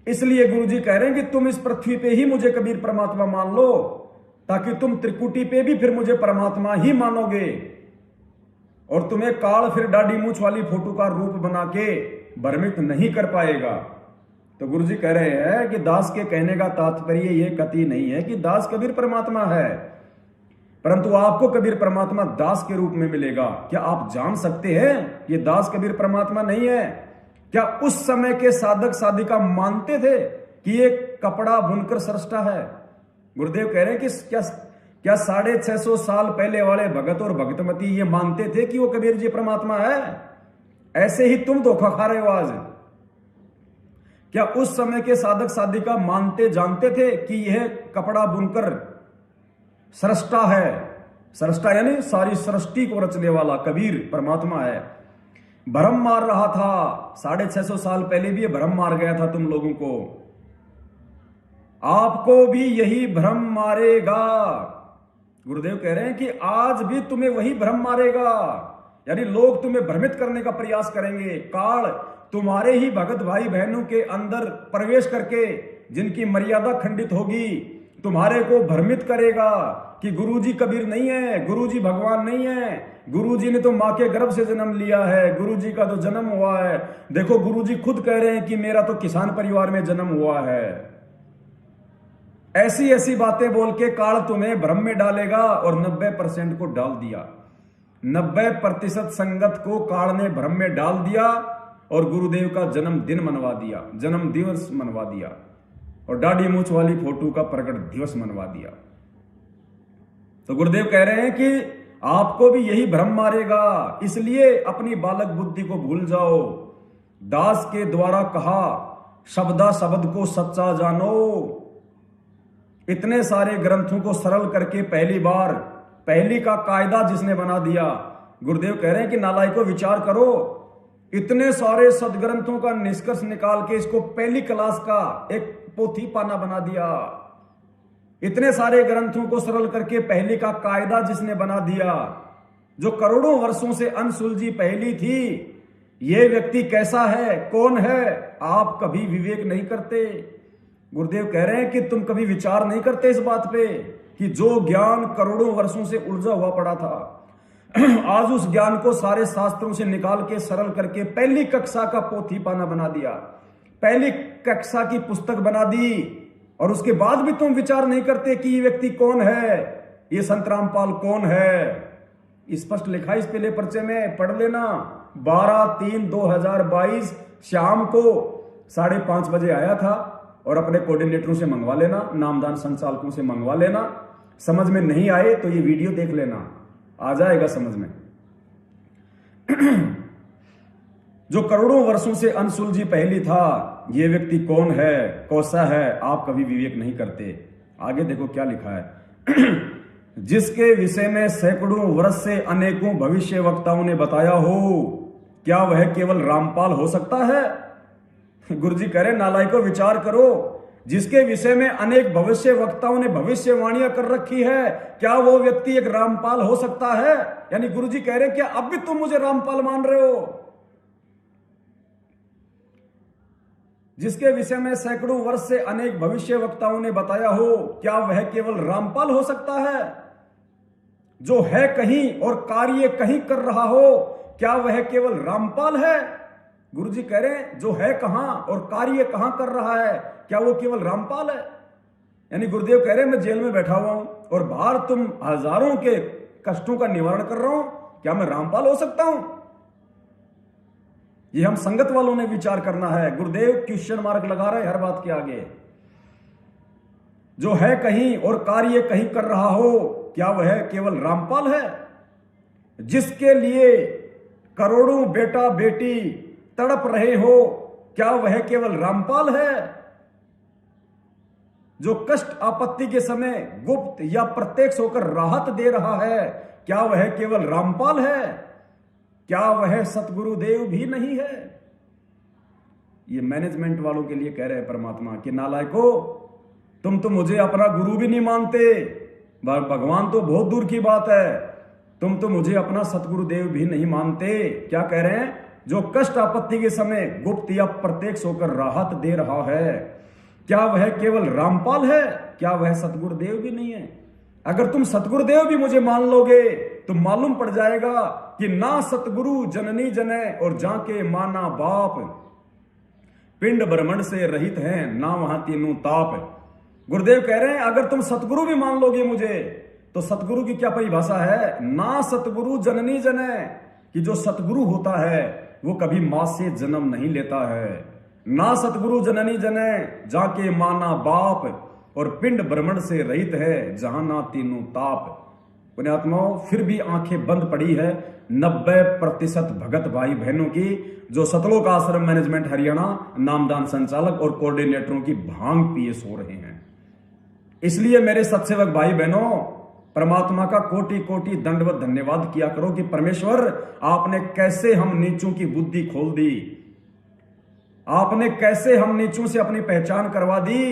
इसलिए गुरुजी कह रहे हैं कि तुम इस पृथ्वी पे ही मुझे कबीर परमात्मा मान लो, ताकि तुम त्रिकुटी पे भी फिर मुझे परमात्मा ही मानोगे और तुम्हें काल फिर दाढ़ी मूंछ वाली फोटो का रूप बना के भ्रमित नहीं कर पाएगा। तो गुरुजी कह रहे हैं कि दास के कहने का तात्पर्य यह कतई नहीं है कि दास कबीर परमात्मा है, परंतु आपको कबीर परमात्मा दास के रूप में मिलेगा। क्या आप जान सकते हैं ये दास कबीर परमात्मा नहीं है? क्या उस समय के साधक साधिका मानते थे कि ये कपड़ा बुनकर सृष्टा है? गुरुदेव कह रहे हैं कि क्या 650 साल पहले वाले भगत और भगतमती ये मानते थे कि वो कबीर जी परमात्मा है? ऐसे ही तुम धोखा खा रहे हो आज। क्या उस समय के साधक साधिका मानते जानते थे कि यह कपड़ा बुनकर सृष्टा है? सृष्टा यानी सारी सृष्टि को रचने वाला कबीर परमात्मा है। भ्रम मार रहा था 650 साल पहले भी ये भ्रम मार गया था तुम लोगों को। आपको भी यही भ्रम मारेगा। गुरुदेव कह रहे हैं कि आज भी तुम्हें वही भ्रम मारेगा, यानी लोग तुम्हें भ्रमित करने का प्रयास करेंगे। काल तुम्हारे ही भगत भाई बहनों के अंदर प्रवेश करके जिनकी मर्यादा खंडित होगी तुम्हारे को भ्रमित करेगा कि गुरुजी कबीर नहीं है, गुरुजी भगवान नहीं है, गुरुजी ने तो मां के गर्भ से जन्म लिया है, गुरुजी का तो जन्म हुआ है। देखो गुरुजी खुद कह रहे हैं कि मेरा तो किसान परिवार में जन्म हुआ है। ऐसी ऐसी बातें बोल के काल तुम्हें भ्रम में डालेगा और 90% को डाल दिया। 90% संगत को काल ने भ्रम में डाल दिया और गुरुदेव का जन्मदिन मनवा दिया, जन्म दिवस मनवा दिया और दाढ़ी मूंछ वाली फोटो का प्रकट दिवस मनवा दिया। तो गुरुदेव कह रहे हैं कि आपको भी यही भ्रम मारेगा, इसलिए अपनी बालक बुद्धि को भूल जाओ। दास के द्वारा कहा शब्दा शब्द को सच्चा जानो। इतने सारे ग्रंथों को सरल करके पहली बार पहली का कायदा जिसने बना दिया, गुरुदेव कह रहे हैं कि नालायकों विचार करो। इतने सारे सदग्रंथों का निष्कर्ष निकाल के इसको पहली क्लास का एक पोथी पाना बना दिया। इतने सारे ग्रंथों को सरल करके पहली का कायदा जिसने बना दिया, जो करोड़ों वर्षों से अनसुलझी पहली थी, यह व्यक्ति कैसा है, कौन है, आप कभी विवेक नहीं करते। गुरुदेव कह रहे हैं कि तुम कभी विचार नहीं करते इस बात पे कि जो ज्ञान करोड़ों वर्षों से उलझा हुआ पड़ा था, आज उस ज्ञान को सारे शास्त्रों से निकाल के सरल करके पहली कक्षा का पोथी पाना बना दिया, पहली कक्षा की पुस्तक बना दी। और उसके बाद भी तुम विचार नहीं करते कि ये व्यक्ति कौन है, ये संत रामपाल कौन है। स्पष्ट लिखा इस पहले पर्चे में, पढ़ लेना। 12/3/2022 शाम को 5:30 बजे आया था और अपने कोऑर्डिनेटरों से मंगवा लेना, नामदान संचालकों से मंगवा लेना। समझ में नहीं आए तो ये वीडियो देख लेना, आ जाएगा समझ में। जो करोड़ों वर्षों से अनसुलझी पहली था, ये व्यक्ति कौन है, कौसा है, आप कभी विवेक नहीं करते। आगे देखो क्या लिखा है। जिसके विषय में सैकड़ों वर्ष से अनेकों भविष्य वक्ताओं ने बताया हो, क्या वह केवल रामपाल हो सकता है? गुरुजी कह रहे नालायकों विचार करो, जिसके विषय में अनेक भविष्य वक्ताओं ने भविष्यवाणियां कर रखी है, क्या वो व्यक्ति एक रामपाल हो सकता है? यानी गुरुजी कह रहे हैं क्या अब भी तुम मुझे रामपाल मान रहे हो? जिसके विषय में सैकड़ों वर्ष से अनेक भविष्य वक्ताओं ने बताया हो, क्या वह केवल रामपाल हो सकता है? जो है कहीं और कार्य कहीं कर रहा हो, क्या वह केवल रामपाल है? गुरु जी कह रहे हैं जो है कहां और कार्य कहां कर रहा है, क्या वो केवल रामपाल है? यानी गुरुदेव कह रहे हैं मैं जेल में बैठा हुआ हूं और बाहर तुम हजारों के कष्टों का निवारण कर रहा हूं, क्या मैं रामपाल हो सकता हूं? ये हम संगत वालों ने विचार करना है। गुरुदेव क्वेश्चन मार्क लगा रहे हैं हर बात के आगे। जो है कहीं और कार्य कहीं कर रहा हो, क्या वह केवल रामपाल है? जिसके लिए करोड़ों बेटा बेटी तड़प रहे हो, क्या वह केवल रामपाल है? जो कष्ट आपत्ति के समय गुप्त या प्रत्यक्ष होकर राहत दे रहा है, क्या वह केवल रामपाल है? क्या वह सतगुरुदेव भी नहीं है? ये मैनेजमेंट वालों के लिए कह रहे हैं परमात्मा कि नालायको, तुम तो मुझे अपना गुरु भी नहीं मानते, भगवान तो बहुत दूर की बात है, तुम तो मुझे अपना सतगुरुदेव भी नहीं मानते। क्या कह रहे हैं? जो कष्ट आपत्ति के समय गुप्त या प्रत्यक्ष होकर राहत दे रहा है, क्या वह केवल रामपाल है? क्या वह सतगुरुदेव भी नहीं है? अगर तुम सतगुरुदेव भी मुझे मान लोगे तो मालूम पड़ जाएगा कि ना सतगुरु जननी जने और जाके माना बाप, पिंड ब्रह्मंड से रहित हैं ना वहां तीनों ताप। गुरुदेव कह रहे हैं अगर तुम सतगुरु भी मान लोगे मुझे, तो सतगुरु की क्या परिभाषा है? ना सतगुरु जननी जने, कि जो सतगुरु होता है वो कभी मां से जन्म नहीं लेता है। ना सतगुरु जननी जने जाके माना बाप, और पिंड ब्रह्मंड से रहित है जहां ना तीनों ताप। पुण्यात्माओं, फिर भी आंखें बंद पड़ी है 90% भगत भाई बहनों की, जो सतलोक आश्रम मैनेजमेंट हरियाणा नामदान संचालक और कोऑर्डिनेटरों की भांग पिए सो रहे हैं। इसलिए मेरे सत्सेवक भाई बहनों, परमात्मा का कोटि कोटि दंडवत धन्यवाद किया करो कि परमेश्वर आपने कैसे हम नीचों की बुद्धि खोल दी, आपने कैसे हम नीचों से अपनी पहचान करवा दी।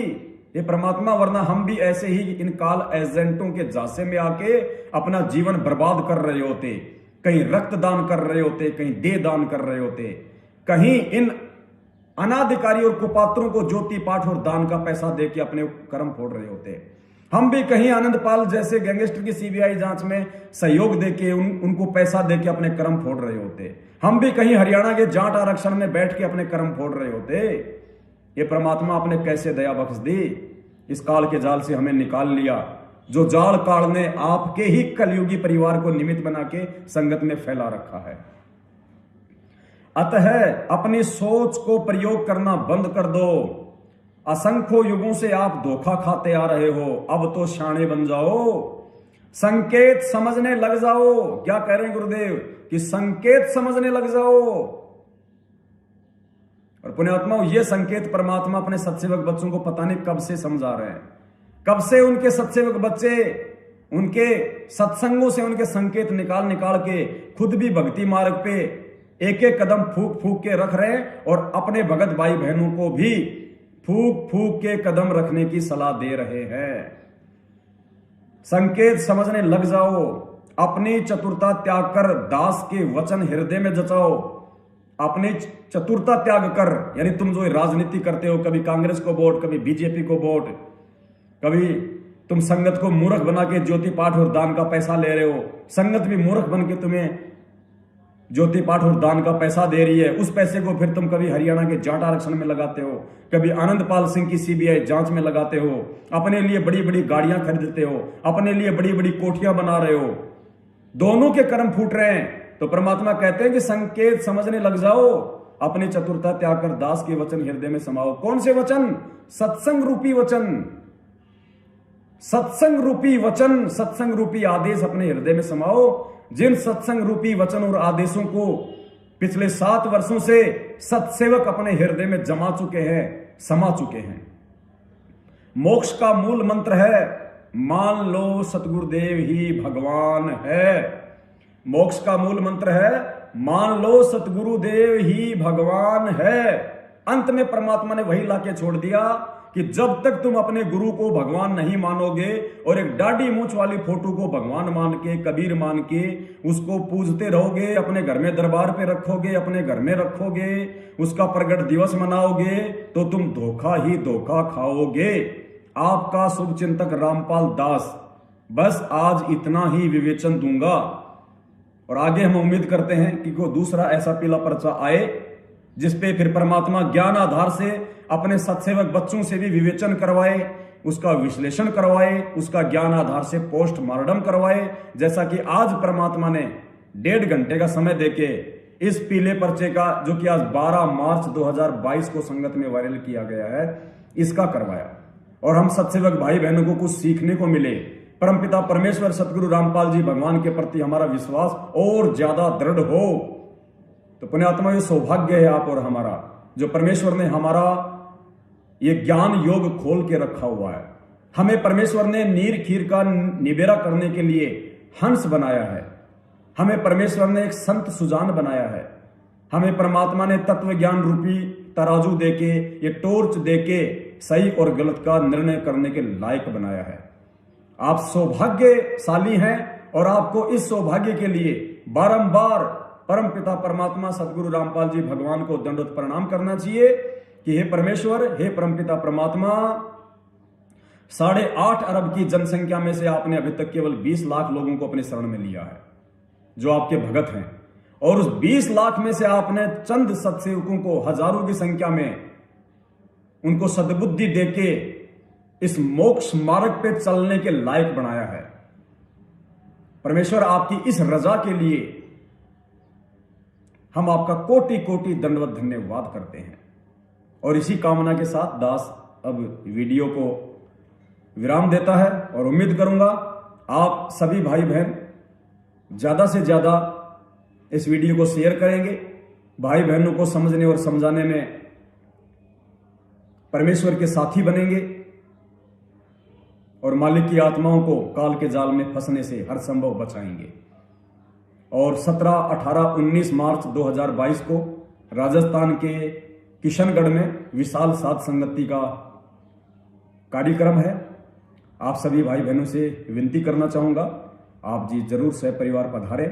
ये परमात्मा, वरना हम भी ऐसे ही इन काल एजेंटों के झांसे में आके अपना जीवन बर्बाद कर रहे होते, कहीं रक्तदान कर रहे होते, कहीं देह दान कर रहे होते, कहीं इन अनाधिकारी और कुपात्रों को ज्योति पाठ और दान का पैसा देके अपने कर्म फोड़ रहे होते। हम भी कहीं आनंदपाल जैसे गैंगस्टर की सीबीआई जांच में सहयोग देके उनको पैसा देके अपने कर्म फोड़ रहे होते। हम भी कहीं हरियाणा के जाट आरक्षण में बैठ के अपने कर्म फोड़ रहे होते। ये परमात्मा आपने कैसे दया बख्श दी, इस काल के जाल से हमें निकाल लिया, जो जाल काल ने आपके ही कलयुगी परिवार को निमित्त बना के संगत में फैला रखा है। अतः अपनी सोच को प्रयोग करना बंद कर दो। असंख्यों युगों से आप धोखा खाते आ रहे हो, अब तो शाणे बन जाओ, संकेत समझने लग जाओ। क्या कह रहे हैं गुरुदेव कि संकेत समझने लग जाओ। और पुण्यात्माओं, ये संकेत परमात्मा अपने सत्सेवक बच्चों को पता नहीं कब से समझा रहे हैं। कब से उनके सत्सेवक बच्चे उनके सत्संगों से उनके संकेत निकाल निकाल के खुद भी भक्ति मार्ग पे एक एक कदम फूक फूक के रख रहे हैं, और अपने भगत भाई बहनों को भी फूक फूक के कदम रखने की सलाह दे रहे हैं। संकेत समझने लग जाओ, अपनी चतुरता त्याग कर दास के वचन हृदय में जचाओ। अपनी चतुरता त्याग कर, यानी तुम जो राजनीति करते हो, कभी कांग्रेस को वोट, कभी बीजेपी को वोट, कभी तुम संगत को मूर्ख बना के ज्योति पाठ और दान का पैसा ले रहे हो, संगत भी मूर्ख बन के तुम्हें ज्योति पाठ और दान का पैसा दे रही है। उस पैसे को फिर तुम कभी हरियाणा के जाट आरक्षण में लगाते हो, कभी आनंदपाल सिंह की सीबीआई जांच में लगाते हो, अपने लिए बड़ी बड़ी गाड़ियां खरीदते हो, अपने लिए बड़ी बड़ी कोठियां बना रहे हो, दोनों के कर्म फूट रहे हैं। तो परमात्मा कहते हैं कि संकेत समझने लग जाओ, अपनी चतुरता त्याग कर दास के वचन हृदय में समाओ। कौन से वचन? सत्संग रूपी वचन, सत्संग रूपी वचन, सत्संग रूपी आदेश अपने हृदय में समाओ। जिन सत्संग रूपी वचन और आदेशों को पिछले 7 वर्षों से सत्सेवक अपने हृदय में जमा चुके हैं, समा चुके हैं। मोक्ष का मूल मंत्र है मान लो सतगुरुदेव ही भगवान है। मोक्ष का मूल मंत्र है मान लो सतगुरुदेव ही भगवान है। अंत में परमात्मा ने वही लाके छोड़ दिया कि जब तक तुम अपने गुरु को भगवान नहीं मानोगे और एक दाढ़ी मूंछ वाली फोटो को भगवान मान के, कबीर मान के उसको पूजते रहोगे, अपने घर में दरबार पे रखोगे, अपने घर में रखोगे, उसका प्रगट दिवस मनाओगे, तो तुम धोखा ही धोखा खाओगे। आपका शुभ चिंतक रामपाल दास बस आज इतना ही विवेचन दूंगा, और आगे हम उम्मीद करते हैं कि कोई दूसरा ऐसा पीला पर्चा आए जिसपे फिर परमात्मा ज्ञान आधार से अपने सत्सेवक बच्चों से भी विवेचन करवाए, उसका विश्लेषण करवाए, उसका ज्ञान आधार से पोस्टमार्टम करवाए। जैसा कि आज परमात्मा ने 1.5 घंटे का समय देके इस पीले पर्चे का, जो कि आज 12 मार्च 2022 को संगत में वायरल किया गया है, इसका करवाया। और हम सत्सेवक भाई बहनों को कुछ सीखने को मिले। परमपिता परमेश्वर सतगुरु रामपाल जी भगवान के प्रति हमारा विश्वास और ज्यादा दृढ़ हो। तो पुण्यात्मा, ये सौभाग्य है आप और हमारा, जो परमेश्वर ने हमारा ये ज्ञान योग खोल के रखा हुआ है। हमें परमेश्वर ने नीर खीर का निबेरा करने के लिए हंस बनाया है। हमें परमेश्वर ने एक संत सुजान बनाया है। हमें परमात्मा ने तत्व ज्ञान रूपी तराजू देके, ये टॉर्च देके सही और गलत का निर्णय करने के लायक बनाया है। आप सौभाग्यशाली हैं और आपको इस सौभाग्य के लिए बारंबार परम पिता परमात्मा सतगुरु रामपाल जी भगवान को दंडवत प्रणाम करना चाहिए कि हे परमेश्वर, हे परमपिता परमात्मा, 8.5 अरब की जनसंख्या में से आपने अभी तक केवल 20 लाख लोगों को अपने शरण में लिया है, जो आपके भगत हैं। और उस 20 लाख में से आपने चंद सत्सेवकों को हजारों की संख्या में उनको सद्बुद्धि देके इस मोक्ष मार्ग पे चलने के लायक बनाया है। परमेश्वर, आपकी इस रजा के लिए हम आपका कोटि कोटि दंडवत धन्यवाद करते हैं। और इसी कामना के साथ दास अब वीडियो को विराम देता है और उम्मीद करूंगा आप सभी भाई बहन ज्यादा से ज्यादा इस वीडियो को शेयर करेंगे। भाई बहनों को समझने और समझाने में परमेश्वर के साथी बनेंगे और मालिक की आत्माओं को काल के जाल में फंसने से हर संभव बचाएंगे। और 17, 18, 19 मार्च 2022 को राजस्थान के किशनगढ़ में विशाल साध संगति का कार्यक्रम है। आप सभी भाई बहनों से विनती करना चाहूंगा, आप जी जरूर सहपरिवार पधारें,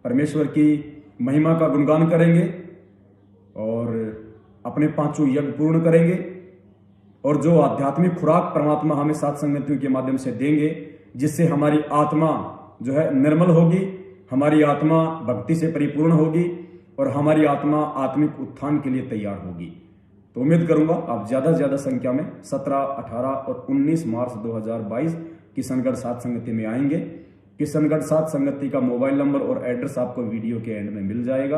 परमेश्वर की महिमा का गुणगान करेंगे और अपने 5 यज्ञ पूर्ण करेंगे। और जो आध्यात्मिक खुराक परमात्मा हमें साध संगतियों के माध्यम से देंगे, जिससे हमारी आत्मा जो है निर्मल होगी, हमारी आत्मा भक्ति से परिपूर्ण होगी और हमारी आत्मा आत्मिक उत्थान के लिए तैयार होगी। तो उम्मीद करूंगा आप ज्यादा से ज्यादा संख्या में 17, 18 और 19 मार्च 2022 किशनगढ़ साध संगति में आएंगे। किशनगढ़ साध संगति का मोबाइल नंबर और एड्रेस आपको वीडियो के एंड में मिल जाएगा।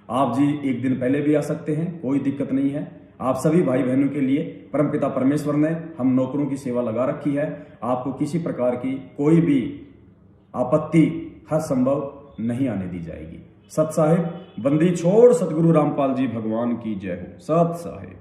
आप जी एक दिन पहले भी आ सकते हैं, कोई दिक्कत नहीं है। आप सभी भाई बहनों के लिए परमपिता परमेश्वर ने हम नौकरों की सेवा लगा रखी है। आपको किसी प्रकार की कोई भी आपत्ति हर संभव नहीं आने दी जाएगी। सत साहिब, बंदी छोड़ सतगुरु रामपाल जी भगवान की जय हो। सत साहिब।